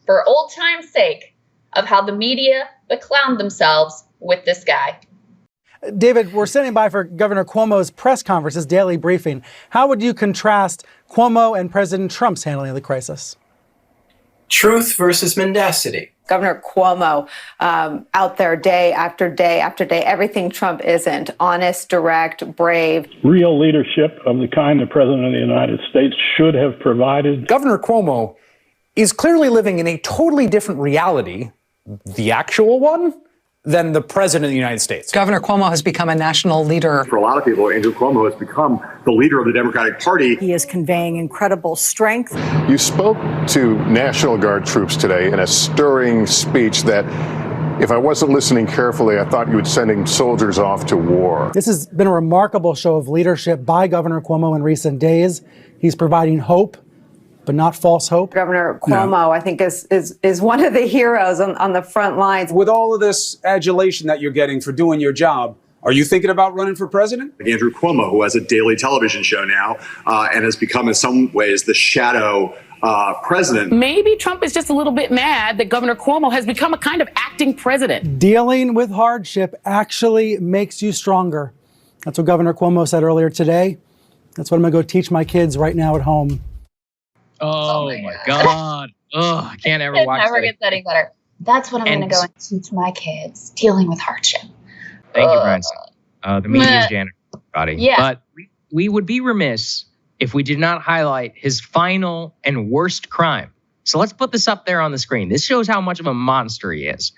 for old time's sake of how the media beclowned themselves with this guy. David, we're standing by for Governor Cuomo's press conference, his daily briefing. How would you contrast Cuomo and President Trump's handling of the crisis? Truth versus mendacity. Governor Cuomo out there day after day after day, everything Trump isn't. Honest, direct, brave. Real leadership of the kind the President of the United States should have provided. Governor Cuomo is clearly living in a totally different reality, the actual one, than the President of the United States. Governor Cuomo has become a national leader. For a lot of people, Andrew Cuomo has become the leader of the Democratic Party. He is conveying incredible strength. You spoke to National Guard troops today in a stirring speech that, if I wasn't listening carefully, I thought you were sending soldiers off to war. This has been a remarkable show of leadership by Governor Cuomo in recent days. He's providing hope, but not false hope. Governor Cuomo, I think, is one of the heroes on the front lines. With all of this adulation that you're getting for doing your job, are you thinking about running for president? Andrew Cuomo, who has a daily television show now and has become in some ways the shadow president. Maybe Trump is just a little bit mad that Governor Cuomo has become a kind of acting president. Dealing with hardship actually makes you stronger. That's what Governor Cuomo said earlier today. That's what I'm going to go teach my kids right now at home. Oh my God. I can't ever watch that. It never gets any better. That's what I'm going to go and teach my kids, dealing with hardship. Thank you, Branson. The media's janitor, buddy. Yeah. But we would be remiss if we did not highlight his final and worst crime. So let's put this up there on the screen. This shows how much of a monster he is.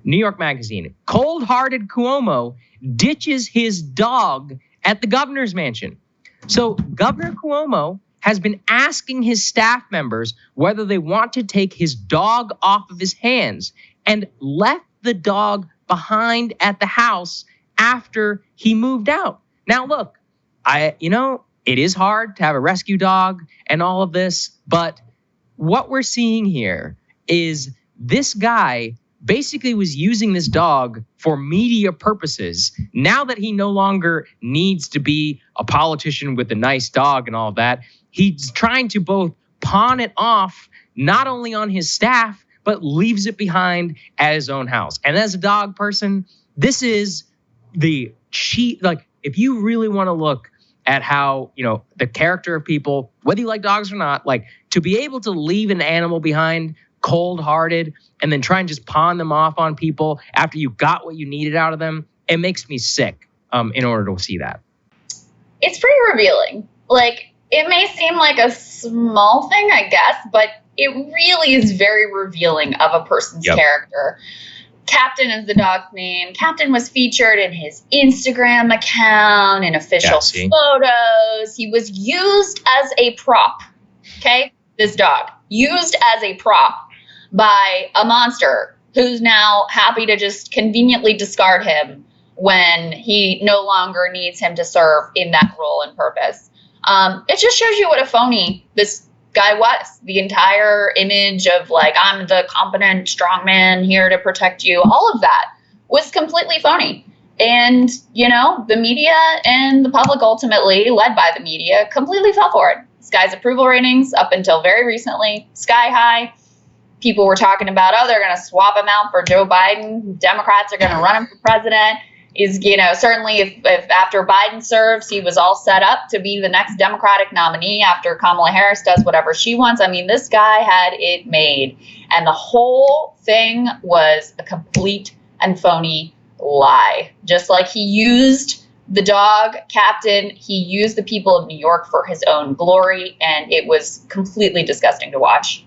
New York Magazine. Cold-hearted Cuomo ditches his dog at the governor's mansion. So Governor Cuomo has been asking his staff members whether they want to take his dog off of his hands and left the dog behind at the house after he moved out. Now, look, it is hard to have a rescue dog and all of this, but what we're seeing here is this guy basically was using this dog for media purposes. Now that he no longer needs to be a politician with a nice dog and all of that, he's trying to both pawn it off, not only on his staff, but leaves it behind at his own house. And as a dog person, this is the cheat. Like, if you really want to look at how, the character of people, whether you like dogs or not, like, to be able to leave an animal behind cold-hearted and then try and just pawn them off on people after you got what you needed out of them, it makes me sick in order to see that. It's pretty revealing. Like, it may seem like a small thing, I guess, but it really is very revealing of a person's character. Captain is the dog's name. Captain was featured in his Instagram account, in official photos. He was used as a prop. Okay? This dog. Used as a prop by a monster who's now happy to just conveniently discard him when he no longer needs him to serve in that role and purpose. It just shows you what a phony this guy was. The entire image of, like, I'm the competent strongman here to protect you, all of that was completely phony. And, the media and the public, ultimately led by the media, completely fell for it. This guy's approval ratings up until very recently, sky high. People were talking about, they're going to swap him out for Joe Biden. Democrats are going to run him for president. is, certainly if after Biden serves, he was all set up to be the next Democratic nominee after Kamala Harris does whatever she wants. I mean, this guy had it made. And the whole thing was a complete and phony lie. Just like he used the dog captain, he used the people of New York for his own glory. And it was completely disgusting to watch.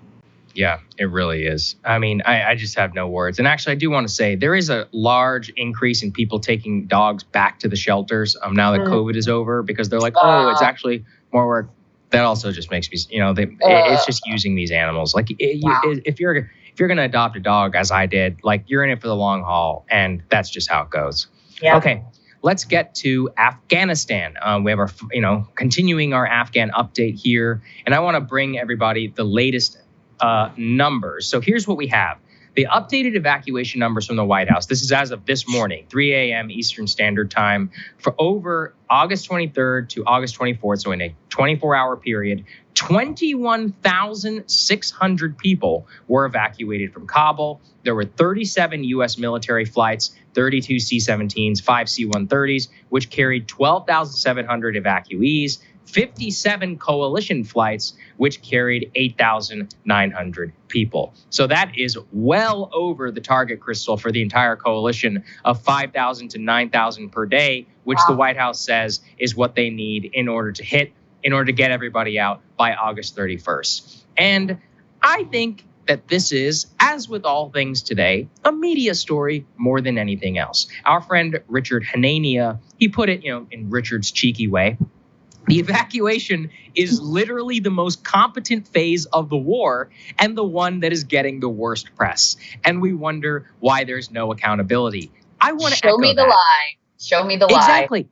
Yeah, it really is. I mean, I just have no words. And actually, I do want to say there is a large increase in people taking dogs back to the shelters now that COVID is over, because they're like, oh, it's actually more work. That also just makes me, it's just using these animals. Like if you're going to adopt a dog, as I did, like you're in it for the long haul. And that's just how it goes. Yeah. Okay. Let's get to Afghanistan. We have our, continuing our Afghan update here. And I want to bring everybody the latest numbers. So here's what we have. The updated evacuation numbers from the White House. This is as of this morning, 3 a.m. Eastern Standard Time, for over August 23rd to August 24th. So in a 24-hour period, 21,600 people were evacuated from Kabul. There were 37 U.S. military flights, 32 C-17s, 5 C-130s, which carried 12,700 evacuees, 57 coalition flights, which carried 8,900 people. So that is well over the target, Krystal, for the entire coalition of 5,000 to 9,000 per day, which the White House says is what they need in order to get everybody out by August 31st. And I think that this is, as with all things today, a media story more than anything else. Our friend Richard Hanania, he put it, in Richard's cheeky way, the evacuation is literally the most competent phase of the war and the one that is getting the worst press. And we wonder why there's no accountability. I want to show me the lie. Show me the lie. Exactly.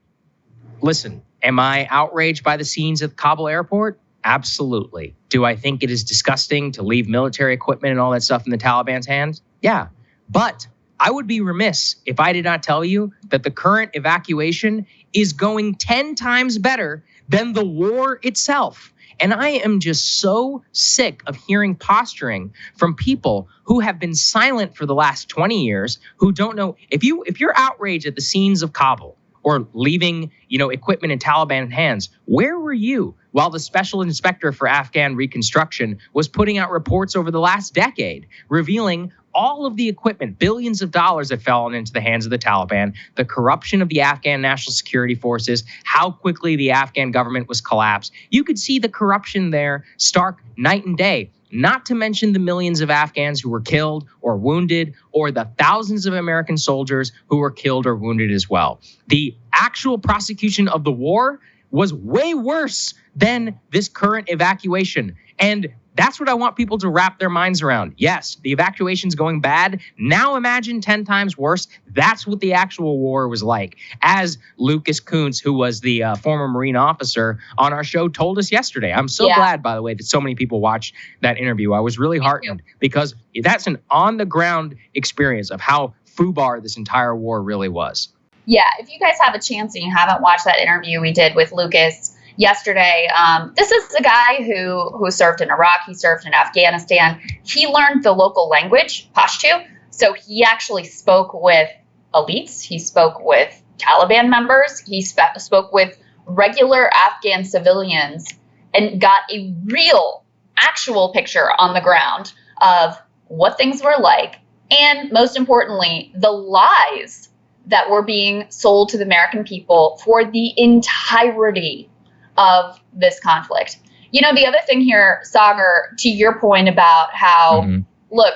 Listen, am I outraged by the scenes at the Kabul airport? Absolutely. Do I think it is disgusting to leave military equipment and all that stuff in the Taliban's hands? Yeah. But I would be remiss if I did not tell you that the current evacuation is going 10 times better than the war itself. And I am just so sick of hearing posturing from people who have been silent for the last 20 years, who don't know. If you're outraged at the scenes of Kabul or leaving, equipment in Taliban hands, where were you while the special inspector for Afghan reconstruction was putting out reports over the last decade revealing all of the equipment, billions of dollars that fell into the hands of the Taliban, the corruption of the Afghan national security forces, how quickly the Afghan government was collapsed? You could see the corruption there stark night and day, not to mention the millions of Afghans who were killed or wounded, or the thousands of American soldiers who were killed or wounded as well. The actual prosecution of the war was way worse than this current evacuation. And that's what I want people to wrap their minds around. Yes, the evacuation's going bad. Now imagine 10 times worse. That's what the actual war was like. As Lucas Kuntz, who was the former Marine officer on our show, told us yesterday. I'm so glad, by the way, that so many people watched that interview. I was really heartened because that's an on-the-ground experience of how FUBAR this entire war really was. Yeah, if you guys have a chance and you haven't watched that interview we did with Lucas yesterday, this is a guy who served in Iraq. He served in Afghanistan. He learned the local language, Pashto. So he actually spoke with elites. He spoke with Taliban members. He spoke with regular Afghan civilians and got a real, actual picture on the ground of what things were like. And most importantly, the lies that were being sold to the American people for the entirety of this conflict. The other thing here, Saagar, to your point about how, look,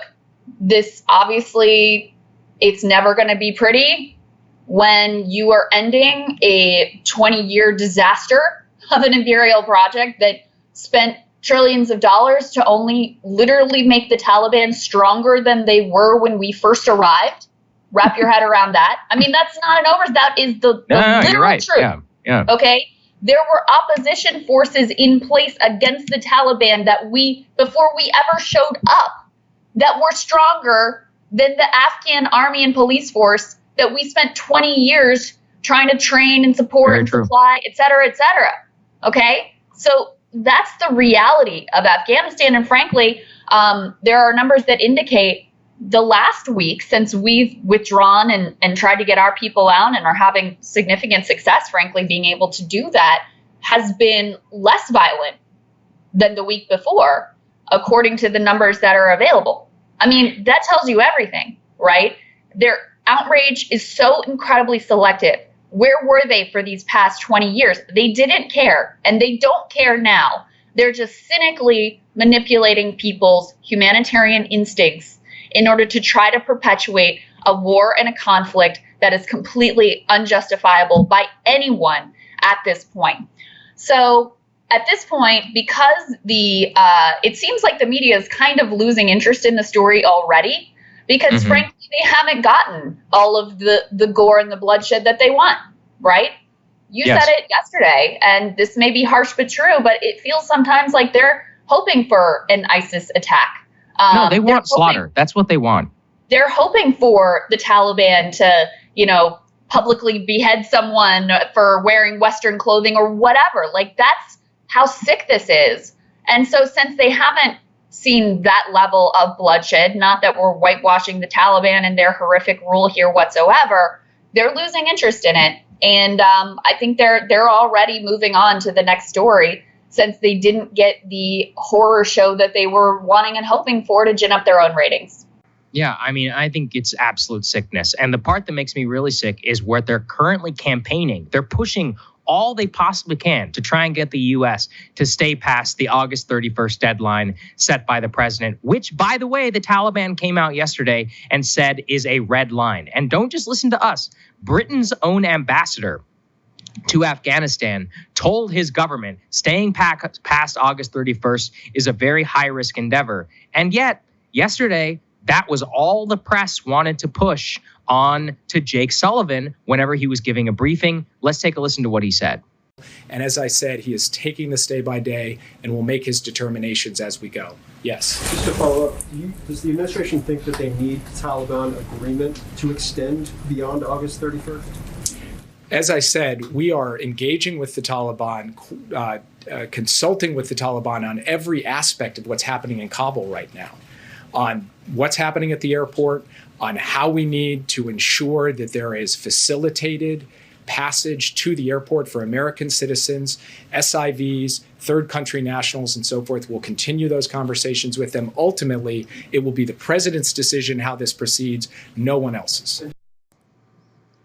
this obviously, it's never going to be pretty when you are ending a 20-year disaster of an imperial project that spent trillions of dollars to only literally make the Taliban stronger than they were when we first arrived. Wrap your head around that. I mean, that's not an over. That is the literal right. truth. Yeah. Okay. There were opposition forces in place against the Taliban that before we ever showed up, that were stronger than the Afghan army and police force that we spent 20 years trying to train and support and supply, et cetera, et cetera. Okay. So that's the reality of Afghanistan. And frankly, there are numbers that indicate the last week, since we've withdrawn and tried to get our people out and are having significant success, frankly, being able to do that, has been less violent than the week before, according to the numbers that are available. I mean, that tells you everything, right? Their outrage is so incredibly selective. Where were they for these past 20 years? They didn't care, and they don't care now. They're just cynically manipulating people's humanitarian instincts in order to try to perpetuate a war and a conflict that is completely unjustifiable by anyone at this point. So at this point, because it seems like the media is kind of losing interest in the story already, because frankly, they haven't gotten all of the gore and the bloodshed that they want, right? You said it yesterday, and this may be harsh but true, but it feels sometimes like they're hoping for an ISIS attack. No, they want slaughter. That's what they want. They're hoping for the Taliban to, publicly behead someone for wearing Western clothing or whatever. Like, that's how sick this is. And so since they haven't seen that level of bloodshed, not that we're whitewashing the Taliban and their horrific rule here whatsoever, they're losing interest in it. And I think they're already moving on to the next story, since they didn't get the horror show that they were wanting and hoping for to gin up their own ratings. Yeah, I mean, I think it's absolute sickness. And the part that makes me really sick is where they're currently campaigning. They're pushing all they possibly can to try and get the U.S. to stay past the August 31st deadline set by the president, which, by the way, the Taliban came out yesterday and said is a red line. And don't just listen to us. Britain's own ambassador to Afghanistan told his government staying past August 31st is a very high-risk endeavor. And yet, yesterday, that was all the press wanted to push on to Jake Sullivan whenever he was giving a briefing. Let's take a listen to what he said. And as I said, he is taking this day by day and will make his determinations as we go. Yes. Just to follow up, does the administration think that they need Taliban agreement to extend beyond August 31st? As I said, we are engaging with the Taliban, consulting with the Taliban on every aspect of what's happening in Kabul right now, on what's happening at the airport, on how we need to ensure that there is facilitated passage to the airport for American citizens, SIVs, third country nationals, and so forth. We'll continue those conversations with them. Ultimately, it will be the president's decision how this proceeds, no one else's.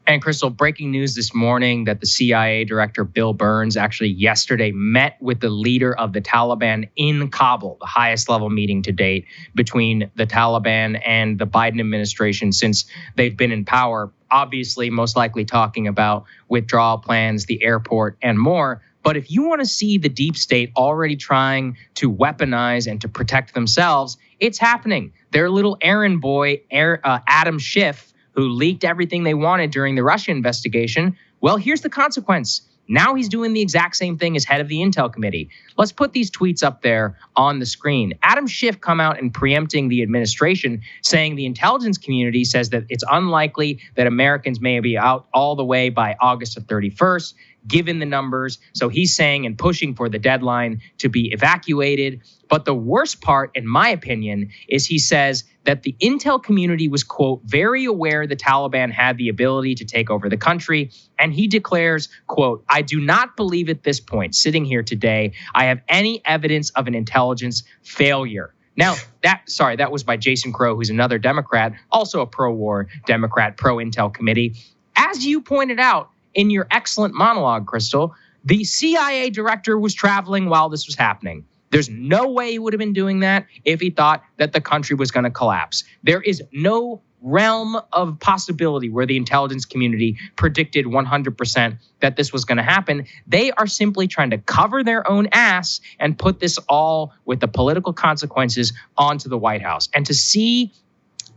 And Krystal, breaking news this morning that the CIA director, Bill Burns, actually yesterday met with the leader of the Taliban in Kabul, the highest level meeting to date between the Taliban and the Biden administration since they've been in power. Obviously, most likely talking about withdrawal plans, the airport, and more. But if you want to see the deep state already trying to weaponize and to protect themselves, it's happening. Their little errand boy, Adam Schiff, who leaked everything they wanted during the Russia investigation, well, here's the consequence. Now he's doing the exact same thing as head of the Intel Committee. Let's put these tweets up there on the screen. Adam Schiff come out and preempting the administration, saying the intelligence community says that it's unlikely that Americans may be out all the way by August of 31st, given the numbers. So he's saying and pushing for the deadline to be evacuated. But the worst part, in my opinion, is he says that the intel community was, quote, very aware the Taliban had the ability to take over the country. And he declares, quote, I do not believe at this point, sitting here today, I have any evidence of an intelligence failure. Now, that was by Jason Crow, who's another Democrat, also a pro-war Democrat, pro-intel committee. As you pointed out in your excellent monologue, Krystal, the CIA director was traveling while this was happening. There's no way he would have been doing that if he thought that the country was going to collapse. There is no realm of possibility where the intelligence community predicted 100% that this was going to happen. They are simply trying to cover their own ass and put this all with the political consequences onto the White House. And to see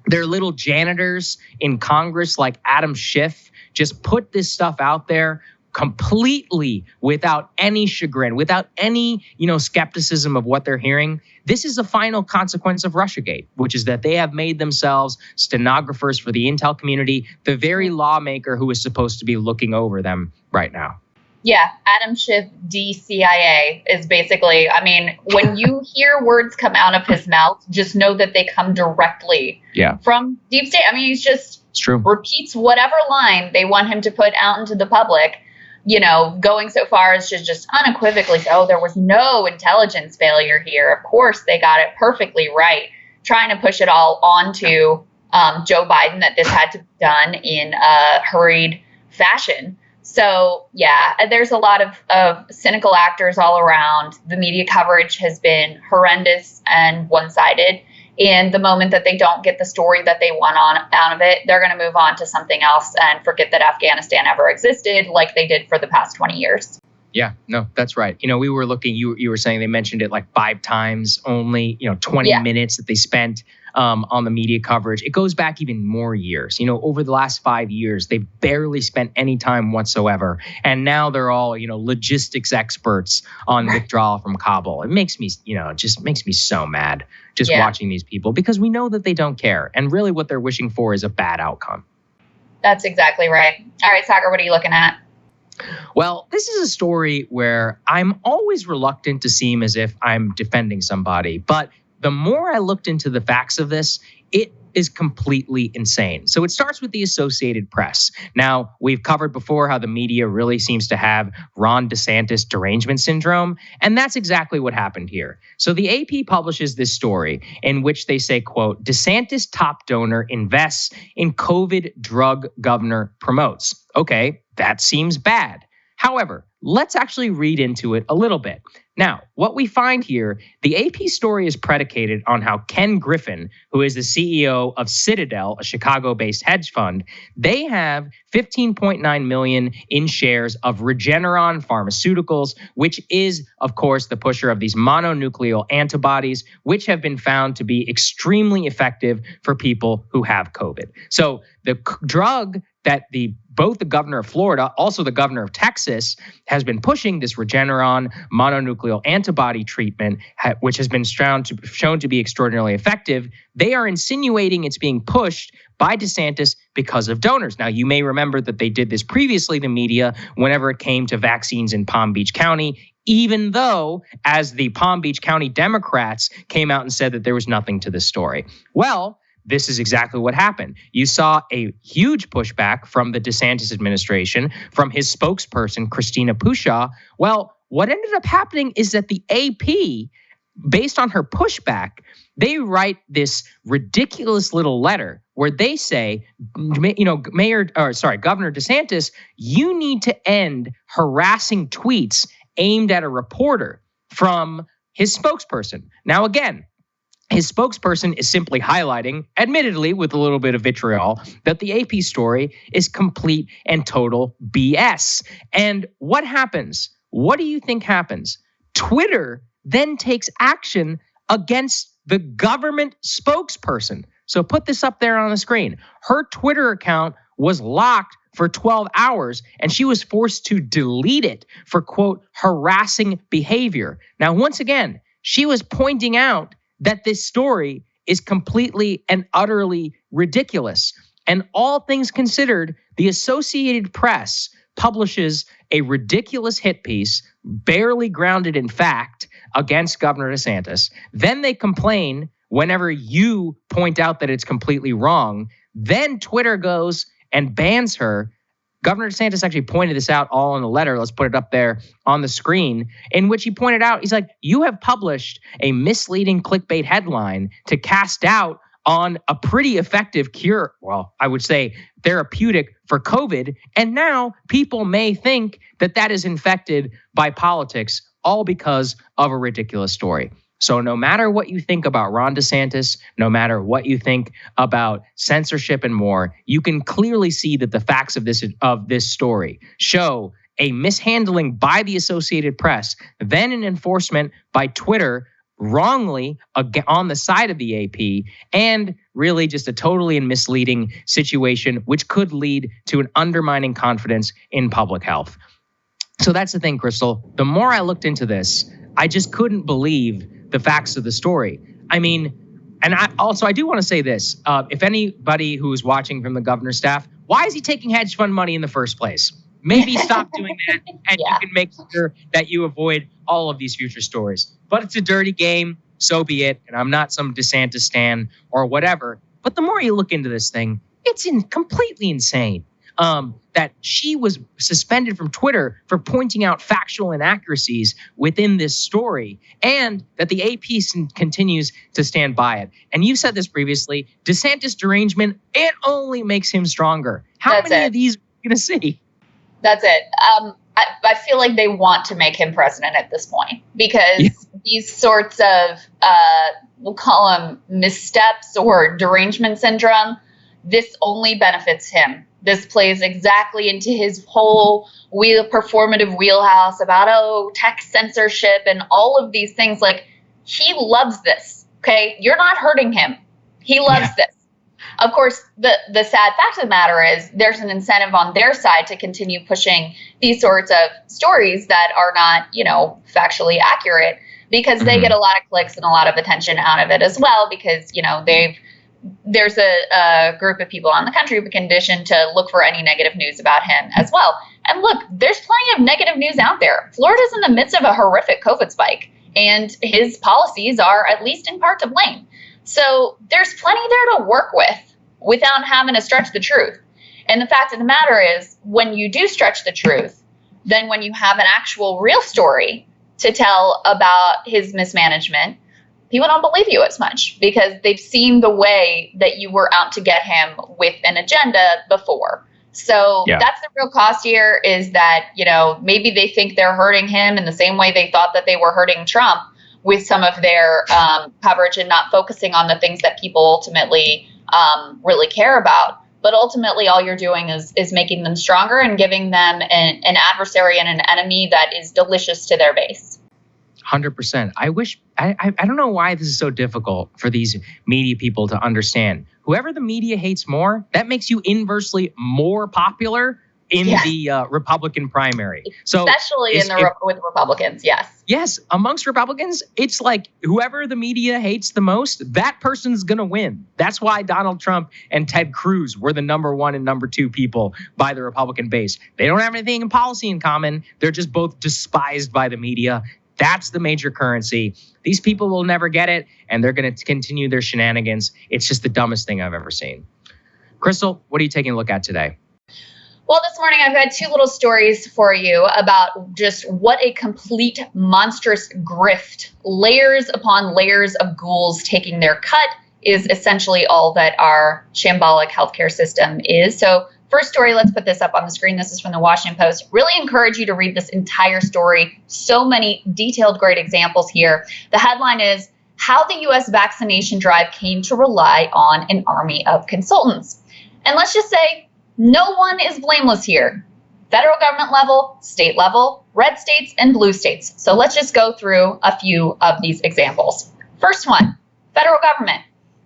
their little janitors in Congress like Adam Schiff just put this stuff out there completely without any chagrin, without any, skepticism of what they're hearing. This is a final consequence of Russiagate, which is that they have made themselves stenographers for the intel community, the very lawmaker who is supposed to be looking over them right now. Yeah, Adam Schiff, DCIA is basically, I mean, when you hear words come out of his mouth, just know that they come directly from deep state. I mean, he's just repeats whatever line they want him to put out into the public, you know, going so far as to just unequivocally say, oh, there was no intelligence failure here. Of course, they got it perfectly right. Trying to push it all onto Joe Biden that this had to be done in a hurried fashion. So, yeah, there's a lot of cynical actors all around. The media coverage has been horrendous and one-sided. And the moment that they don't get the story that they want out of it, they're going to move on to something else and forget that Afghanistan ever existed like they did for the past 20 years. Yeah, no, that's right. You know, we were looking, you were saying they mentioned it like 5 times only, 20 minutes that they spent on the media coverage. It goes back even more years. You know, over the last 5 years, they've barely spent any time whatsoever. And now they're all, logistics experts on withdrawal from Kabul. It makes me, it just makes me so mad just watching these people, because we know that they don't care. And really what they're wishing for is a bad outcome. That's exactly right. All right, Saagar, what are you looking at? Well, this is a story where I'm always reluctant to seem as if I'm defending somebody. But the more I looked into the facts of this, it is completely insane. So it starts with the Associated Press. Now, we've covered before how the media really seems to have Ron DeSantis derangement syndrome, and that's exactly what happened here. So the AP publishes this story in which they say, quote, DeSantis top donor invests in COVID drug governor promotes. Okay, that seems bad. However, let's actually read into it a little bit. Now, what we find here, the AP story is predicated on how Ken Griffin, who is the CEO of Citadel, a Chicago-based hedge fund, they have $15.9 million in shares of Regeneron Pharmaceuticals, which is, of course, the pusher of these mononuclear antibodies, which have been found to be extremely effective for people who have COVID. So the drug that both the governor of Florida, also the governor of Texas, has been pushing, this Regeneron mononuclear antibody treatment, which has been shown to be extraordinarily effective. They are insinuating it's being pushed by DeSantis because of donors. Now, you may remember that they did this previously, the media, whenever it came to vaccines in Palm Beach County, even though, as the Palm Beach County Democrats came out and said that there was nothing to this story. Well, this is exactly what happened. You saw a huge pushback from the DeSantis administration, from his spokesperson, Christina Pushaw. Well, what ended up happening is that the AP, based on her pushback, they write this ridiculous little letter where they say, Governor DeSantis, you need to end harassing tweets aimed at a reporter from his spokesperson. Now, again, his spokesperson is simply highlighting, admittedly with a little bit of vitriol, that the AP story is complete and total BS. And what happens? What do you think happens? Twitter then takes action against the government spokesperson. So put this up there on the screen. Her Twitter account was locked for 12 hours, and she was forced to delete it for, quote, harassing behavior. Now, once again, she was pointing out that this story is completely and utterly ridiculous. And all things considered, the Associated Press publishes a ridiculous hit piece, barely grounded in fact, against Governor DeSantis. Then they complain whenever you point out that it's completely wrong. Then Twitter goes and bans her. Governor DeSantis actually pointed this out all in the letter. Let's put it up there on the screen, in which he pointed out, he's like, you have published a misleading clickbait headline to cast doubt on a pretty effective cure. Well, I would say therapeutic for COVID. And now people may think that that is infected by politics, all because of a ridiculous story. So no matter what you think about Ron DeSantis, no matter what you think about censorship and more, you can clearly see that the facts of this story show a mishandling by the Associated Press, then an enforcement by Twitter wrongly on the side of the AP, and really just a totally misleading situation, which could lead to an undermining confidence in public health. So that's the thing, Krystal. The more I looked into this, I just couldn't believe the facts of the story. I mean, and I do want to say this. If anybody who is watching from the governor's staff, why is he taking hedge fund money in the first place? maybe stop doing that, and you can make sure that you avoid all of these future stories. But it's a dirty game, so be it. And I'm not some DeSantis stan or whatever. But the more you look into this thing, it's completely insane. That she was suspended from Twitter for pointing out factual inaccuracies within this story, and that the AP continues to stand by it. And you said this previously, DeSantis derangement, it only makes him stronger. How many of these are we going to see? That's it. I feel like they want to make him president at this point, because these sorts of, we'll call them missteps or derangement syndrome, this only benefits him. This plays exactly into his whole performative wheelhouse about, tech censorship and all of these things. Like, he loves this, okay? You're not hurting him. He loves this. Of course, the sad fact of the matter is there's an incentive on their side to continue pushing these sorts of stories that are not, factually accurate, because they get a lot of clicks and a lot of attention out of it as well, because, there's a group of people on the country who are conditioned to look for any negative news about him as well. And look, there's plenty of negative news out there. Florida's in the midst of a horrific COVID spike, and his policies are at least in part to blame. So there's plenty there to work with without having to stretch the truth. And the fact of the matter is, when you do stretch the truth, then when you have an actual real story to tell about his mismanagement, people don't believe you as much, because they've seen the way that you were out to get him with an agenda before. So that's the real cost here, is that, maybe they think they're hurting him in the same way they thought that they were hurting Trump with some of their coverage and not focusing on the things that people ultimately really care about. But ultimately, all you're doing is making them stronger and giving them an adversary and an enemy that is delicious to their base. 100%. I don't know why this is so difficult for these media people to understand. Whoever the media hates more, that makes you inversely more popular in the Republican primary. So especially with Republicans, yes. Yes, amongst Republicans, it's like whoever the media hates the most, that person's going to win. That's why Donald Trump and Ted Cruz were the number 1 and number 2 people by the Republican base. They don't have anything in policy in common. They're just both despised by the media. That's the major currency. These people will never get it, and they're going to continue their shenanigans. It's just the dumbest thing I've ever seen. Krystal, what are you taking a look at today? Well, this morning I've got 2 little stories for you about just what a complete monstrous grift, layers upon layers of ghouls taking their cut, is essentially all that our shambolic healthcare system is. So first story, let's put this up on the screen. This is from the Washington Post. Really encourage you to read this entire story. So many detailed, great examples here. The headline is, How the U.S. Vaccination Drive Came to Rely on an Army of Consultants. And let's just say, no one is blameless here. Federal government level, state level, red states and blue states. So let's just go through a few of these examples. First one, federal government.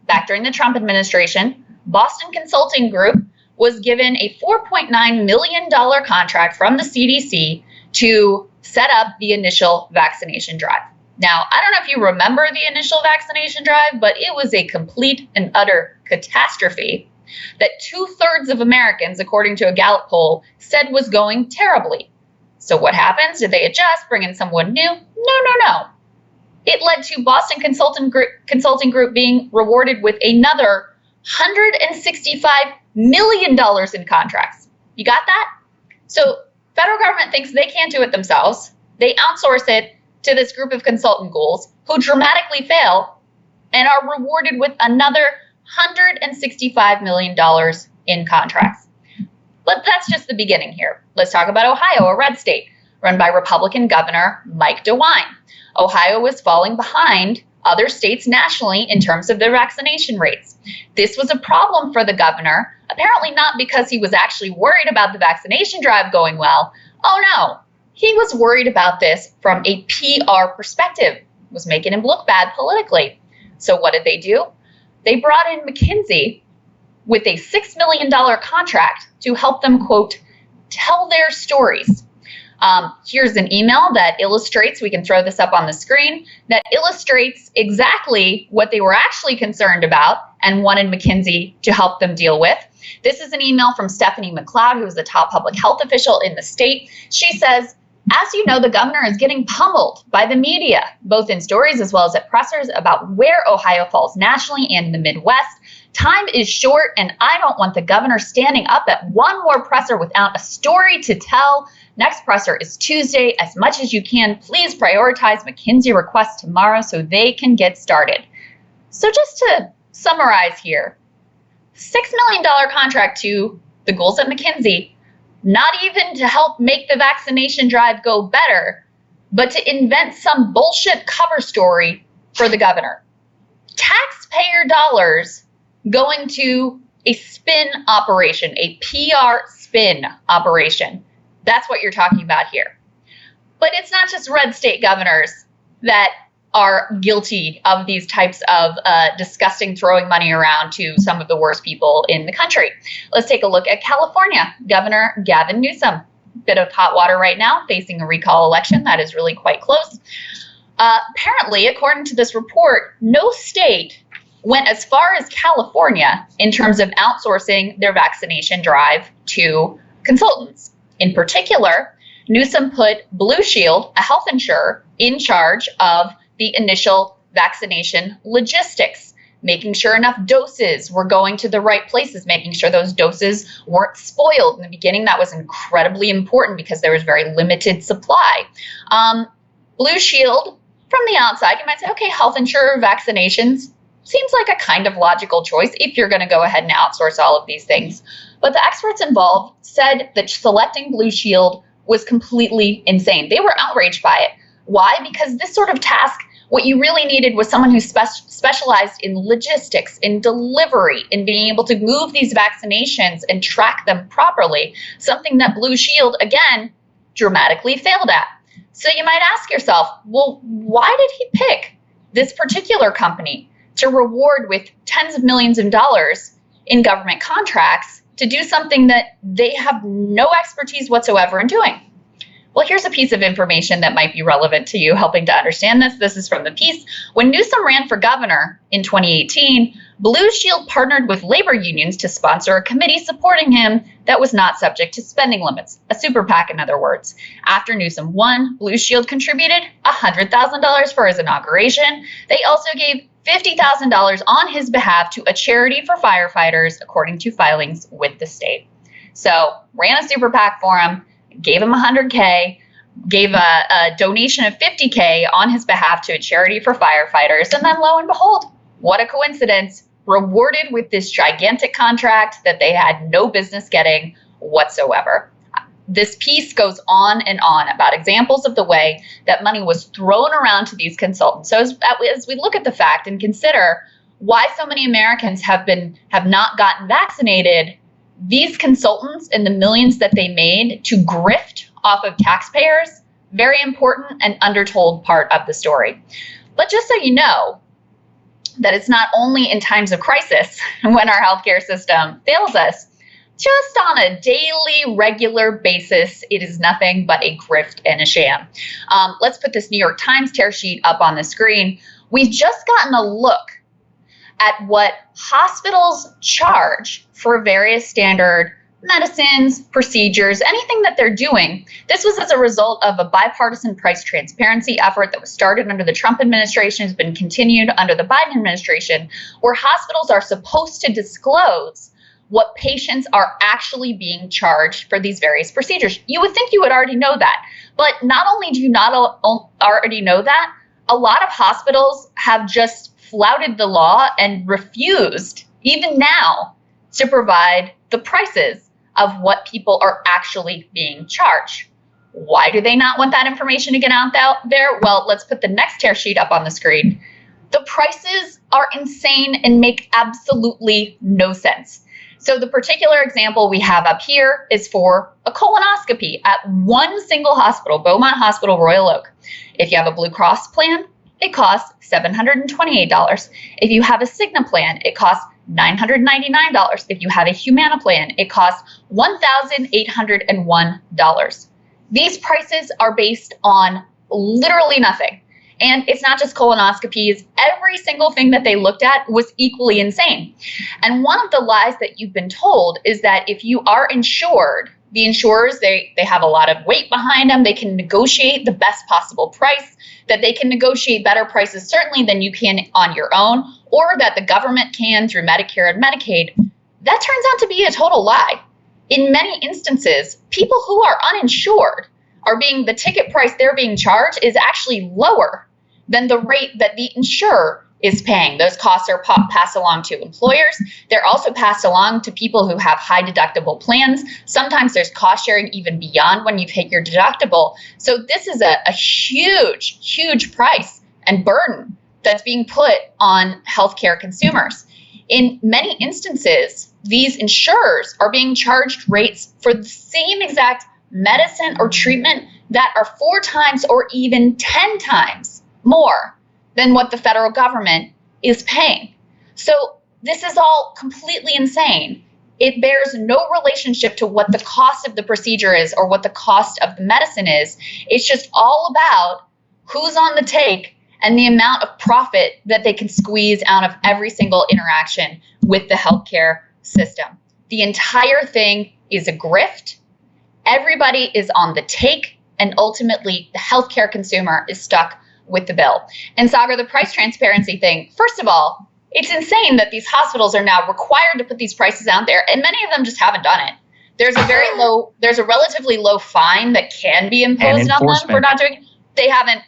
Back during the Trump administration, Boston Consulting Group was given a $4.9 million contract from the CDC to set up the initial vaccination drive. Now, I don't know if you remember the initial vaccination drive, but it was a complete and utter catastrophe that 2/3 of Americans, according to a Gallup poll, said was going terribly. So what happens? Did they adjust, bring in someone new? No. It led to Boston Consulting Group being rewarded with another $165 million in contracts. You got that? So federal government thinks they can't do it themselves. They outsource it to this group of consultant ghouls who dramatically fail and are rewarded with another $165 million in contracts. But that's just the beginning here. Let's talk about Ohio, a red state run by Republican Governor Mike DeWine. Ohio was falling behind other states nationally in terms of their vaccination rates. This was a problem for the governor, apparently not because he was actually worried about the vaccination drive going well. Oh no, he was worried about this from a PR perspective. It was making him look bad politically. So what did they do? They brought in McKinsey with a $6 million contract to help them, quote, tell their stories. Here's an email that illustrates, we can throw this up on the screen, that illustrates exactly what they were actually concerned about and wanted McKinsey to help them deal with. This is an email from Stephanie McLeod, who is the top public health official in the state. She says, as you know, the governor is getting pummeled by the media, both in stories as well as at pressers, about where Ohio falls nationally and in the Midwest. Time is short, and I don't want the governor standing up at one more presser without a story to tell. Next presser is Tuesday. As much as you can, please prioritize McKinsey requests tomorrow so they can get started. So just to summarize here, $6 million contract to the ghouls at McKinsey, not even to help make the vaccination drive go better, but to invent some bullshit cover story for the governor. Taxpayer dollars going to a spin operation, a PR spin operation. That's what you're talking about here. But it's not just red state governors that are guilty of these types of disgusting throwing money around to some of the worst people in the country. Let's take a look at California. Governor Gavin Newsom, bit of hot water right now, facing a recall election. That is really quite close. Apparently, according to this report, no state went as far as California in terms of outsourcing their vaccination drive to consultants. In particular, Newsom put Blue Shield, a health insurer, in charge of the initial vaccination logistics, making sure enough doses were going to the right places, making sure those doses weren't spoiled. In the beginning, that was incredibly important because there was very limited supply. Blue Shield, from the outside, you might say, okay, health insurer vaccinations seems like a kind of logical choice if you're going to go ahead and outsource all of these things. But the experts involved said that selecting Blue Shield was completely insane. They were outraged by it. Why? Because this sort of task, what you really needed was someone who specialized in logistics, in delivery, in being able to move these vaccinations and track them properly, something that Blue Shield, again, dramatically failed at. So you might ask yourself, well, why did he pick this particular company to reward with tens of millions of dollars in government contracts to do something that they have no expertise whatsoever in doing? Well, here's a piece of information that might be relevant to you, helping to understand this. This is from the piece. When Newsom ran for governor in 2018, Blue Shield partnered with labor unions to sponsor a committee supporting him that was not subject to spending limits, a super PAC in other words. After Newsom won, Blue Shield contributed $100,000 for his inauguration. They also gave $50,000 on his behalf to a charity for firefighters, according to filings with the state. So ran a super PAC for him, gave him $100K, gave a donation of $50K on his behalf to a charity for firefighters, and then lo and behold, what a coincidence, rewarded with this gigantic contract that they had no business getting whatsoever. This piece goes on and on about examples of the way that money was thrown around to these consultants. So as we look at the fact and consider why so many Americans have not gotten vaccinated, these consultants and the millions that they made to grift off of taxpayers, very important and undertold part of the story. But just so you know, that it's not only in times of crisis when our healthcare system fails us, just on a daily, regular basis, it is nothing but a grift and a sham. Let's put this New York Times tear sheet up on the screen. We've just gotten a look at what hospitals charge for various standard medicines, procedures, anything that they're doing. This was as a result of a bipartisan price transparency effort that was started under the Trump administration, has been continued under the Biden administration, where hospitals are supposed to disclose what patients are actually being charged for these various procedures. You would think you would already know that. But not only do you not already know that, a lot of hospitals have just flouted the law and refused, even now, to provide the prices of what people are actually being charged. Why do they not want that information to get out there? Well, let's put the next tear sheet up on the screen. The prices are insane and make absolutely no sense. So the particular example we have up here is for a colonoscopy at one single hospital, Beaumont Hospital, Royal Oak. If you have a Blue Cross plan, it costs $728. If you have a Cigna plan, it costs $999. If you have a Humana plan, it costs $1,801. These prices are based on literally nothing. And it's not just colonoscopies. Every every single thing that they looked at was equally insane. And one of the lies that you've been told is that if you are insured, the insurers, they have a lot of weight behind them. They can negotiate the best possible price, that they can negotiate better prices certainly than you can on your own, or that the government can through Medicare and Medicaid. That turns out to be a total lie. In many instances, people who are uninsured the ticket price they're being charged is actually lower than the rate that the insurer is paying. Those costs are passed along to employers. They're also passed along to people who have high deductible plans. Sometimes there's cost sharing even beyond when you've hit your deductible. So this is a huge, huge price and burden that's being put on healthcare consumers. In many instances, these insurers are being charged rates for the same exact medicine or treatment that are 4 times or even 10 times more than what the federal government is paying. So this is all completely insane. It bears no relationship to what the cost of the procedure is or what the cost of the medicine is. It's just all about who's on the take and the amount of profit that they can squeeze out of every single interaction with the healthcare system. The entire thing is a grift. Everybody is on the take, and ultimately the healthcare consumer is stuck with the bill. And Saagar, the price transparency thing, first of all, it's insane that these hospitals are now required to put these prices out there, and many of them just haven't done it. There's a relatively low fine that can be imposed on them for not doing it. They haven't,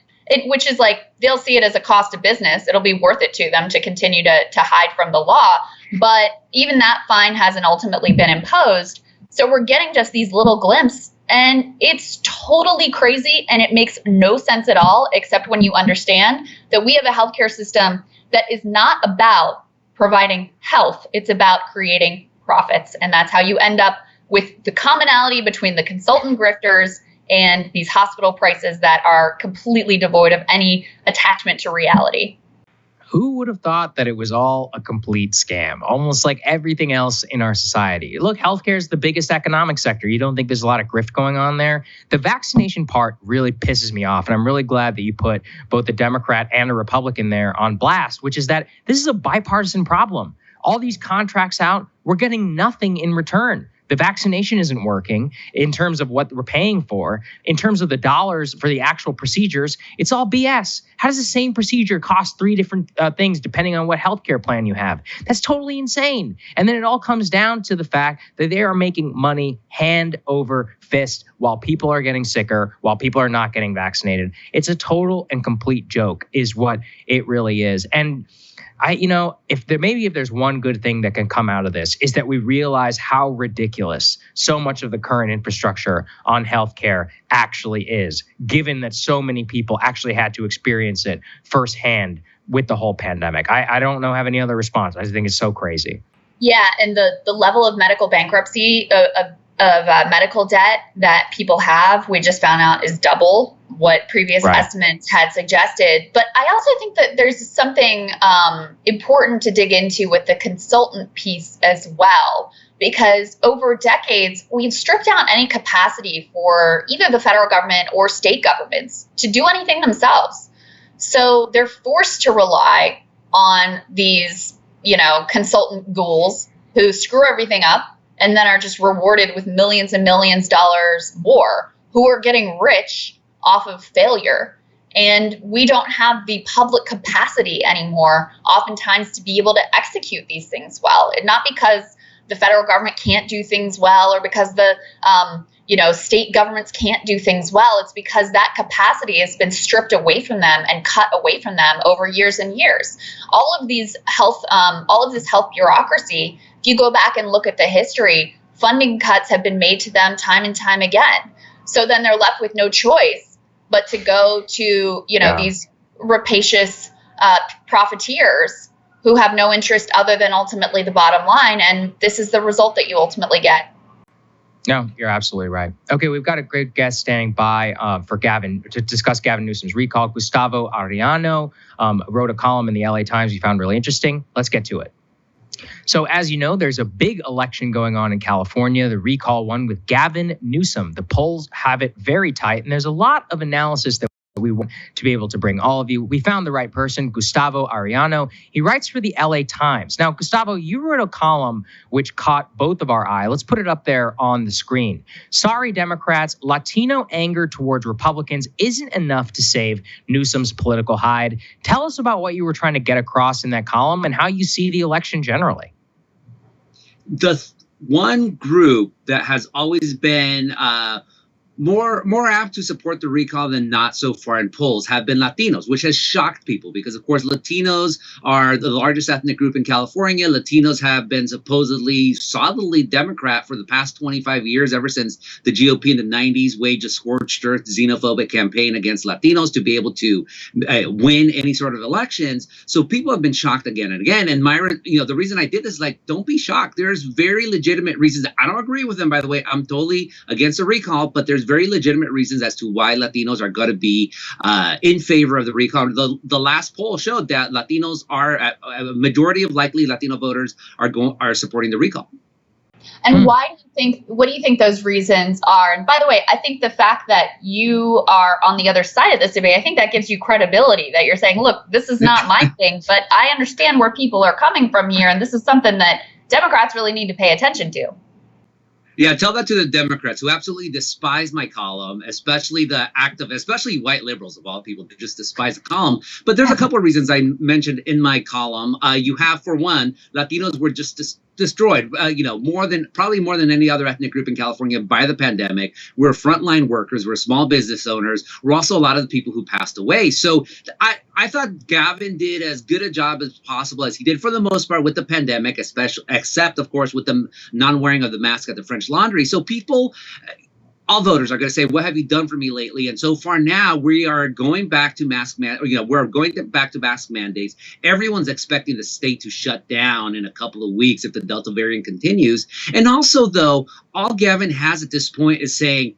which is like, they'll see it as a cost of business. It'll be worth it to them to continue to hide from the law. But even that fine hasn't ultimately been imposed. So we're getting just these little glimpses, and it's totally crazy, and it makes no sense at all, except when you understand that we have a healthcare system that is not about providing health. It's about creating profits, and that's how you end up with the commonality between the consultant grifters and these hospital prices that are completely devoid of any attachment to reality. Who would have thought that it was all a complete scam, almost like everything else in our society? Look, healthcare is the biggest economic sector. You don't think there's a lot of grift going on there? The vaccination part really pisses me off, and I'm really glad that you put both a Democrat and a Republican there on blast, which is that this is a bipartisan problem. All these contracts out, we're getting nothing in return. The vaccination isn't working in terms of what we're paying for. In terms of the dollars for the actual procedures, it's all BS. How does the same procedure cost 3 different things depending on what healthcare plan you have? That's totally insane. And then it all comes down to the fact that they are making money hand over fist while people are getting sicker, while people are not getting vaccinated. It's a total and complete joke is what it really is. And if there's one good thing that can come out of this is that we realize how ridiculous so much of the current infrastructure on healthcare actually is, given that so many people actually had to experience it firsthand with the whole pandemic. I don't have any other response. I just think it's so crazy. Yeah, and the level of medical bankruptcy of medical debt that people have, we just found out is double what previous estimates had suggested. But I also think that there's something important to dig into with the consultant piece as well, because over decades, we've stripped down any capacity for either the federal government or state governments to do anything themselves. So they're forced to rely on these, consultant ghouls who screw everything up and then are just rewarded with millions and millions of dollars more, who are getting rich off of failure. And we don't have the public capacity anymore, oftentimes, to be able to execute these things well. And not because the federal government can't do things well or because the state governments can't do things well. It's because that capacity has been stripped away from them and cut away from them over years and years. All of this health bureaucracy, if you go back and look at the history, funding cuts have been made to them time and time again. So then they're left with no choice but to go to, these rapacious profiteers who have no interest other than ultimately the bottom line. And this is the result that you ultimately get. No, you're absolutely right. Okay, we've got a great guest standing by for Gavin to discuss Gavin Newsom's recall. Gustavo Arellano wrote a column in the LA Times we found really interesting. Let's get to it. So as you know, there's a big election going on in California, the recall one with Gavin Newsom. The polls have it very tight, and there's a lot of analysis that We want to be able to bring all of you. We found the right person, Gustavo Arellano. He writes for the LA Times. Now, Gustavo, you wrote a column which caught both of our eye. Let's put it up there on the screen. Sorry, Democrats, Latino anger towards Republicans isn't enough to save Newsom's political hide. Tell us about what you were trying to get across in that column and how you see the election generally. The one group that has always been more apt to support the recall than not so far in polls have been Latinos, which has shocked people because, of course, Latinos are the largest ethnic group in California. Latinos have been supposedly solidly Democrat for the past 25 years, ever since the GOP in the 90s waged a scorched earth xenophobic campaign against Latinos to be able to win any sort of elections. So people have been shocked again and again. And the reason I did this is don't be shocked. There's very legitimate reasons. I don't agree with them, by the way. I'm totally against the recall, but there's very legitimate reasons as to why Latinos are going to be in favor of the recall. The last poll showed that Latinos are a majority of likely Latino voters are supporting the recall. And what do you think those reasons are? And by the way, I think the fact that you are on the other side of this debate, I think that gives you credibility, that you're saying, look, this is not my thing, but I understand where people are coming from here. And this is something that Democrats really need to pay attention to. Yeah, tell that to the Democrats who absolutely despise my column, especially especially white liberals of all people, who just despise the column. But there's a couple of reasons I mentioned in my column. You have, for one, Latinos were just destroyed, probably more than any other ethnic group in California by the pandemic. We're frontline workers. We're small business owners. We're also a lot of the people who passed away. So I thought Gavin did as good a job as possible as he did for the most part with the pandemic, except, of course, with the non-wearing of the mask at the French Laundry. So all voters are going to say, what have you done for me lately? And so far now, we are going back to we're going back to mask mandates. Everyone's expecting the state to shut down in a couple of weeks if the Delta variant continues. And also, though, all Gavin has at this point is saying,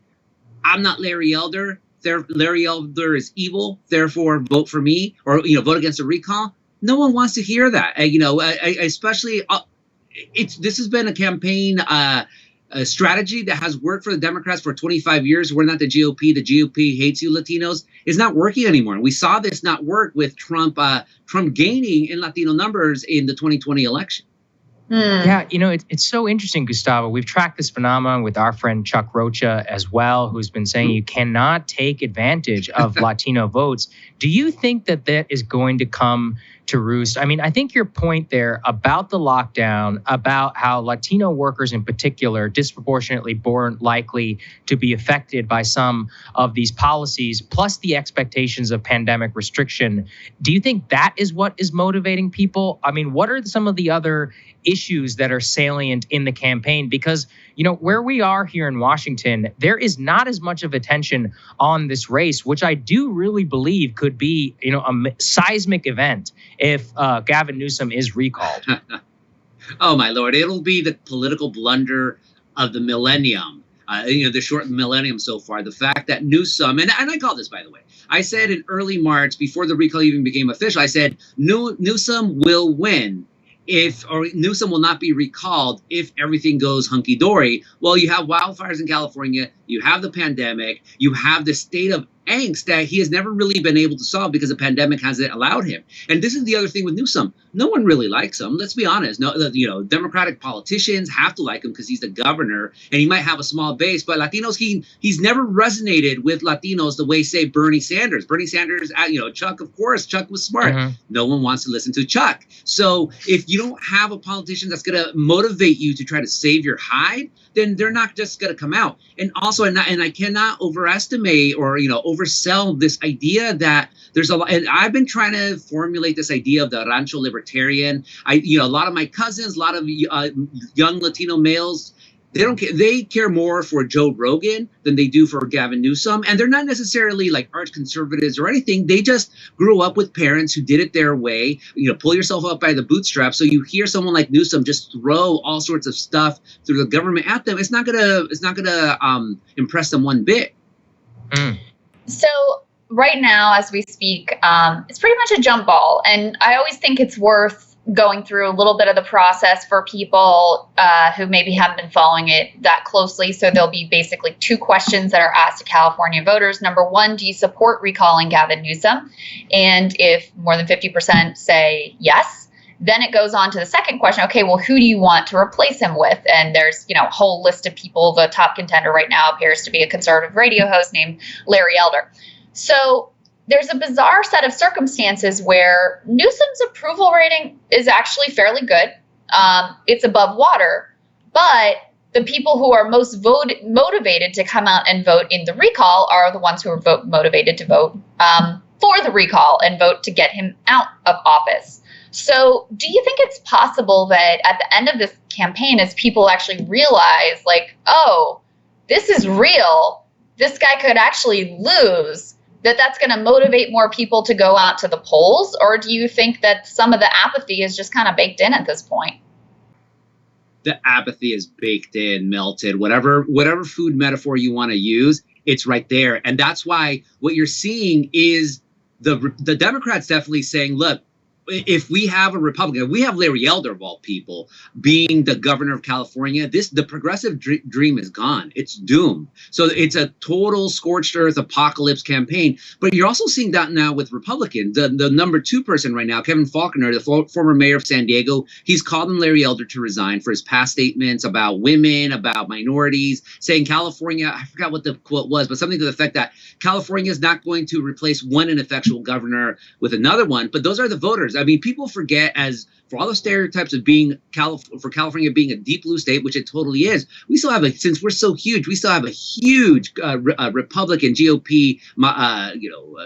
I'm not Larry Elder. Larry Elder is evil. Therefore, vote for me, or vote against a recall. No one wants to hear that. Especially this has been a campaign a strategy that has worked for the Democrats for 25 years. We're not the GOP. The GOP hates you, Latinos. Is not working anymore. And we saw this not work with Trump gaining in Latino numbers in the 2020 election. Yeah, it's so interesting, Gustavo. We've tracked this phenomenon with our friend Chuck Rocha as well, who's been saying you cannot take advantage of Latino votes. Do you think that is going to come to roost? I mean, I think your point there about the lockdown, about how Latino workers in particular disproportionately more likely to be affected by some of these policies, plus the expectations of pandemic restriction. Do you think that is what is motivating people? I mean, what are some of the other issues that are salient in the campaign? Because, where we are here in Washington, there is not as much of attention on this race, which I do really believe could be, a seismic event if Gavin Newsom is recalled. Oh, my Lord. It'll be the political blunder of the millennium. The short millennium so far. The fact that Newsom, and I call this, by the way, I said in early March, before the recall even became official, I said Newsom will win. Newsom will not be recalled if everything goes hunky-dory. Well, you have wildfires in California, you have the pandemic, you have the state of angst that he has never really been able to solve because the pandemic hasn't allowed him. And this is the other thing with Newsom. No one really likes him. Let's be honest. No, Democratic politicians have to like him because he's the governor and he might have a small base. But Latinos, he's never resonated with Latinos the way, say, Bernie Sanders. Bernie Sanders, Chuck, of course, Chuck was smart. Mm-hmm. No one wants to listen to Chuck. So if you don't have a politician that's going to motivate you to try to save your hide, then they're not just going to come out. And also, and I cannot overestimate or, oversell this idea that there's a lot. And I've been trying to formulate this idea of the rancho libertarian. A lot of my cousins, a lot of young Latino males, they care more for Joe Rogan than they do for Gavin Newsom. And they're not necessarily like arch conservatives or anything. They just grew up with parents who did it their way. Pull yourself up by the bootstraps. So you hear someone like Newsom just throw all sorts of stuff through the government at them. It's not gonna impress them one bit. So right now, as we speak, it's pretty much a jump ball. And I always think it's worth going through a little bit of the process for people who maybe haven't been following it that closely. So there'll be basically 2 questions that are asked to California voters. Number 1, do you support recalling Gavin Newsom? And if more than 50% say yes, then it goes on to the second question. Okay, well, who do you want to replace him with? And there's, a whole list of people. The top contender right now appears to be a conservative radio host named Larry Elder. So there's a bizarre set of circumstances where Newsom's approval rating is actually fairly good. It's above water, but the people who are most motivated to come out and vote in the recall are the ones who are motivated to vote for the recall and vote to get him out of office. So do you think it's possible that at the end of this campaign, as people actually realize, like, oh, this is real, this guy could actually lose, that's going to motivate more people to go out to the polls? Or do you think that some of the apathy is just kind of baked in at this point? The apathy is baked in, melted, whatever food metaphor you want to use, it's right there. And that's why what you're seeing is the Democrats definitely saying, look, if we have a Republican, we have Larry Elder of all people being the governor of California, the progressive dream is gone. It's doomed. So it's a total scorched earth apocalypse campaign. But you're also seeing that now with Republicans. The number 2 person right now, Kevin Faulconer, the former mayor of San Diego, he's called on Larry Elder to resign for his past statements about women, about minorities, saying California, I forgot what the quote was, but something to the effect that California is not going to replace one ineffectual governor with another one. But those are the voters. I mean, people forget, as for all the stereotypes of being for California being a deep blue state, which it totally is, we still have since we're so huge, we still have a huge Republican GOP,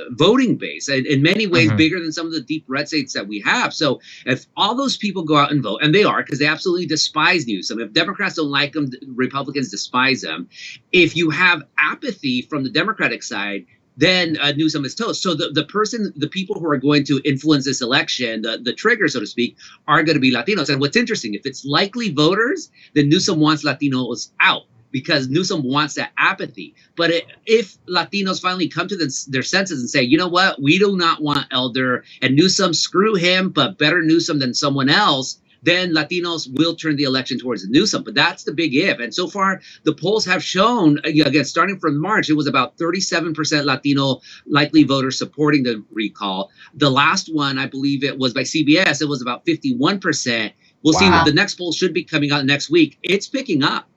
voting base, in many ways bigger than some of the deep red states that we have. So if all those people go out and vote, and they are, because they absolutely despise Newsom. If Democrats don't like him, Republicans despise him. If you have apathy from the Democratic side, then Newsom is toast. So the people who are going to influence this election, the trigger, so to speak, are going to be Latinos. And what's interesting, if it's likely voters, then Newsom wants Latinos out because Newsom wants that apathy. But if Latinos finally come to their senses and say, you know what, we do not want Elder and Newsom, screw him, but better Newsom than someone else, then Latinos will turn the election towards Newsom. But that's the big if. And so far, the polls have shown, again, starting from March, it was about 37% Latino likely voters supporting the recall. The last one, I believe it was by CBS, it was about 51%. We'll see. The next poll should be coming out next week. It's picking up.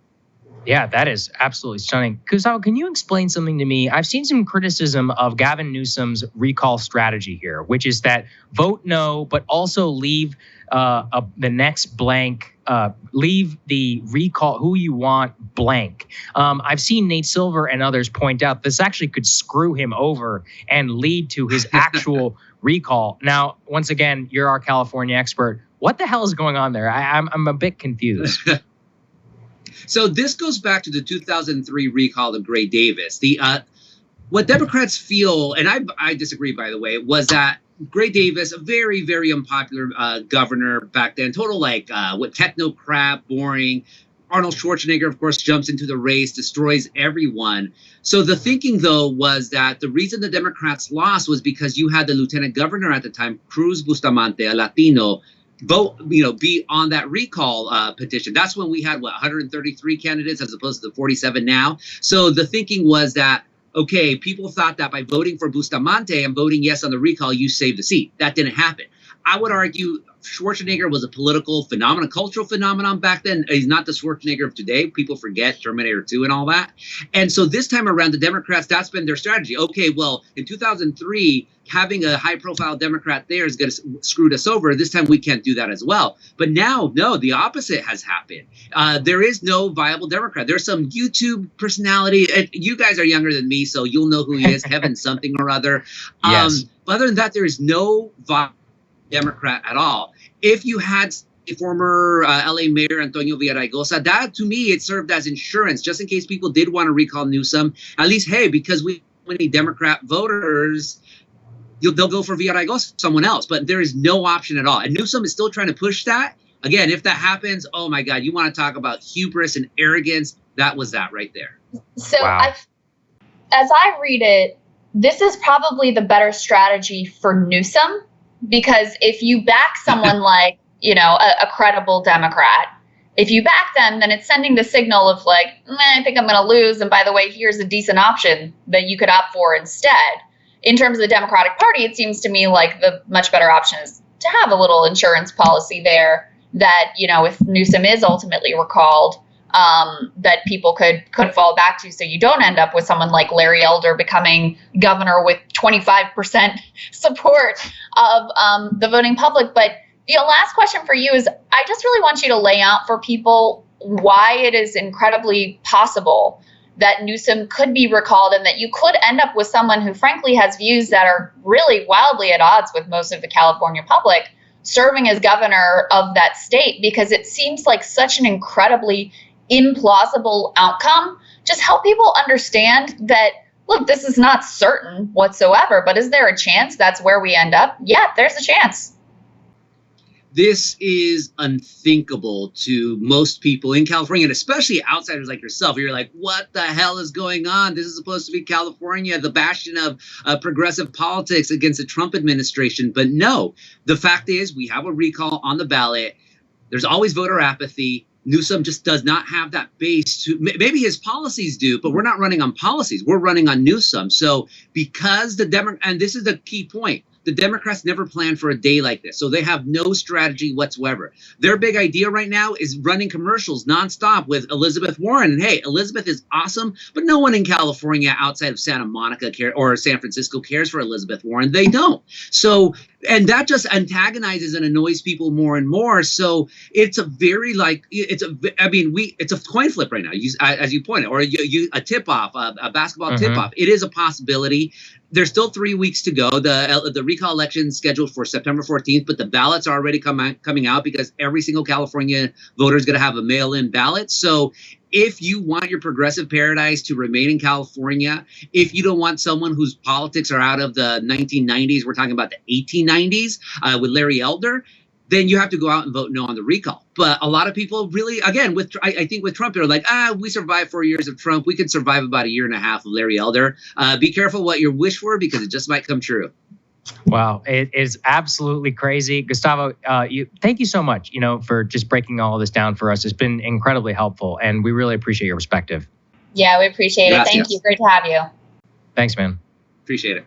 Yeah, that is absolutely stunning. Gustavo, can you explain something to me? I've seen some criticism of Gavin Newsom's recall strategy here, which is that vote no, but also leave the next blank, leave the recall who you want blank. I've seen Nate Silver and others point out this actually could screw him over and lead to his actual recall. Now, once again, you're our California expert. What the hell is going on there? I'm a bit confused. So this goes back to the 2003 recall of Gray Davis. What Democrats feel, and I disagree, by the way, was that Gray Davis, a very, very unpopular governor back then, total technocrat, boring. Arnold Schwarzenegger, of course, jumps into the race, destroys everyone. So the thinking, though, was that the reason the Democrats lost was because you had the lieutenant governor at the time, Cruz Bustamante, a Latino, be on that recall petition. That's when we had 133 candidates as opposed to the 47 now. So the thinking was that, okay, people thought that by voting for Bustamante and voting yes on the recall, you saved the seat. That didn't happen. I would argue Schwarzenegger was a political phenomenon, cultural phenomenon back then. He's not the Schwarzenegger of today. People forget Terminator 2 and all that. And so this time around, the Democrats, that's been their strategy. Okay, well, in 2003, having a high-profile Democrat there is going to screw us over. This time we can't do that as well. But now, no, the opposite has happened. There is no viable Democrat. There's some YouTube personality. And you guys are younger than me, so you'll know who he is, Heaven something or other. Yes. But other than that, there is no viable Democrat at all. If you had a former LA Mayor Antonio Villaraigosa, that to me, it served as insurance, just in case people did want to recall Newsom. At least, hey, because we have many Democrat voters, they'll go for Villaraigosa, someone else. But there is no option at all. And Newsom is still trying to push that. Again, if that happens, oh my God, you want to talk about hubris and arrogance? That was that right there. So wow. As I read it, this is probably the better strategy for Newsom. Because if you back someone like a credible Democrat. If you back them, then it's sending the signal of like, I think I'm going to lose. And by the way, here's a decent option that you could opt for instead. In terms of the Democratic Party, it seems to me like the much better option is to have a little insurance policy there that, if Newsom is ultimately recalled, that people could fall back to, so you don't end up with someone like Larry Elder becoming governor with 25% support of the voting public. But the last question for you is, I just really want you to lay out for people why it is incredibly possible that Newsom could be recalled and that you could end up with someone who frankly has views that are really wildly at odds with most of the California public serving as governor of that state, because it seems like such an incredibly implausible outcome. Just help people understand that, look, this is not certain whatsoever, but is there a chance that's where we end up? Yeah, there's a chance. This is unthinkable to most people in California, and especially outsiders like yourself. You're like, what the hell is going on? This is supposed to be California, the bastion of progressive politics against the Trump administration. But no, the fact is we have a recall on the ballot. There's always voter apathy. Newsom just does not have that base to, maybe his policies do, but we're not running on policies. We're running on Newsom. So because and this is the key point, the Democrats never planned for a day like this. So they have no strategy whatsoever. Their big idea right now is running commercials nonstop with Elizabeth Warren. And hey, Elizabeth is awesome, but no one in California outside of Santa Monica or San Francisco cares for Elizabeth Warren. They don't. So, and that just antagonizes and annoys people more and more. So it's a very it's a coin flip right now, as you pointed, or a tip off, a basketball tip off. It is a possibility. There's still 3 weeks to go. The recall election is scheduled for September 14th, but the ballots are already coming out because every single California voter is going to have a mail-in ballot. So if you want your progressive paradise to remain in California, if you don't want someone whose politics are out of the 1990s, we're talking about the 1890s with Larry Elder, then you have to go out and vote no on the recall. But a lot of people really, again, I think with Trump, they're like, we survived 4 years of Trump. We could survive about a year and a half of Larry Elder. Be careful what you wish for, because it just might come true. Wow, it is absolutely crazy. Gustavo, thank you so much, for just breaking all of this down for us. It's been incredibly helpful, and we really appreciate your perspective. Yeah, we appreciate it. Thank you. Great to have you. Thanks, man. Appreciate it.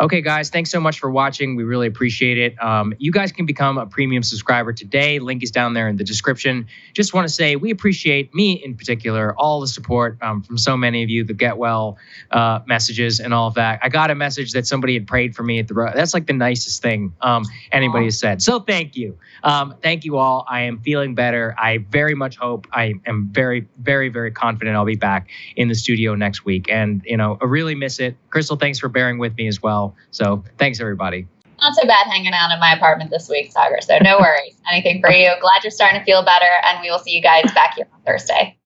Okay, guys, thanks so much for watching. We really appreciate it. You guys can become a premium subscriber today. Link is down there in the description. Just want to say we appreciate, me in particular, all the support from so many of you, the get well messages and all of that. I got a message that somebody had prayed for me at the road. That's like the nicest thing anybody has said. So thank you. Thank you all. I am feeling better. I very much hope, I am very, very, very confident I'll be back in the studio next week. And, I really miss it. Krystal, thanks for bearing with me as well. So thanks, everybody. Not so bad hanging out in my apartment this week, Saagar. So no worries. Anything for you. Glad you're starting to feel better. And we will see you guys back here on Thursday.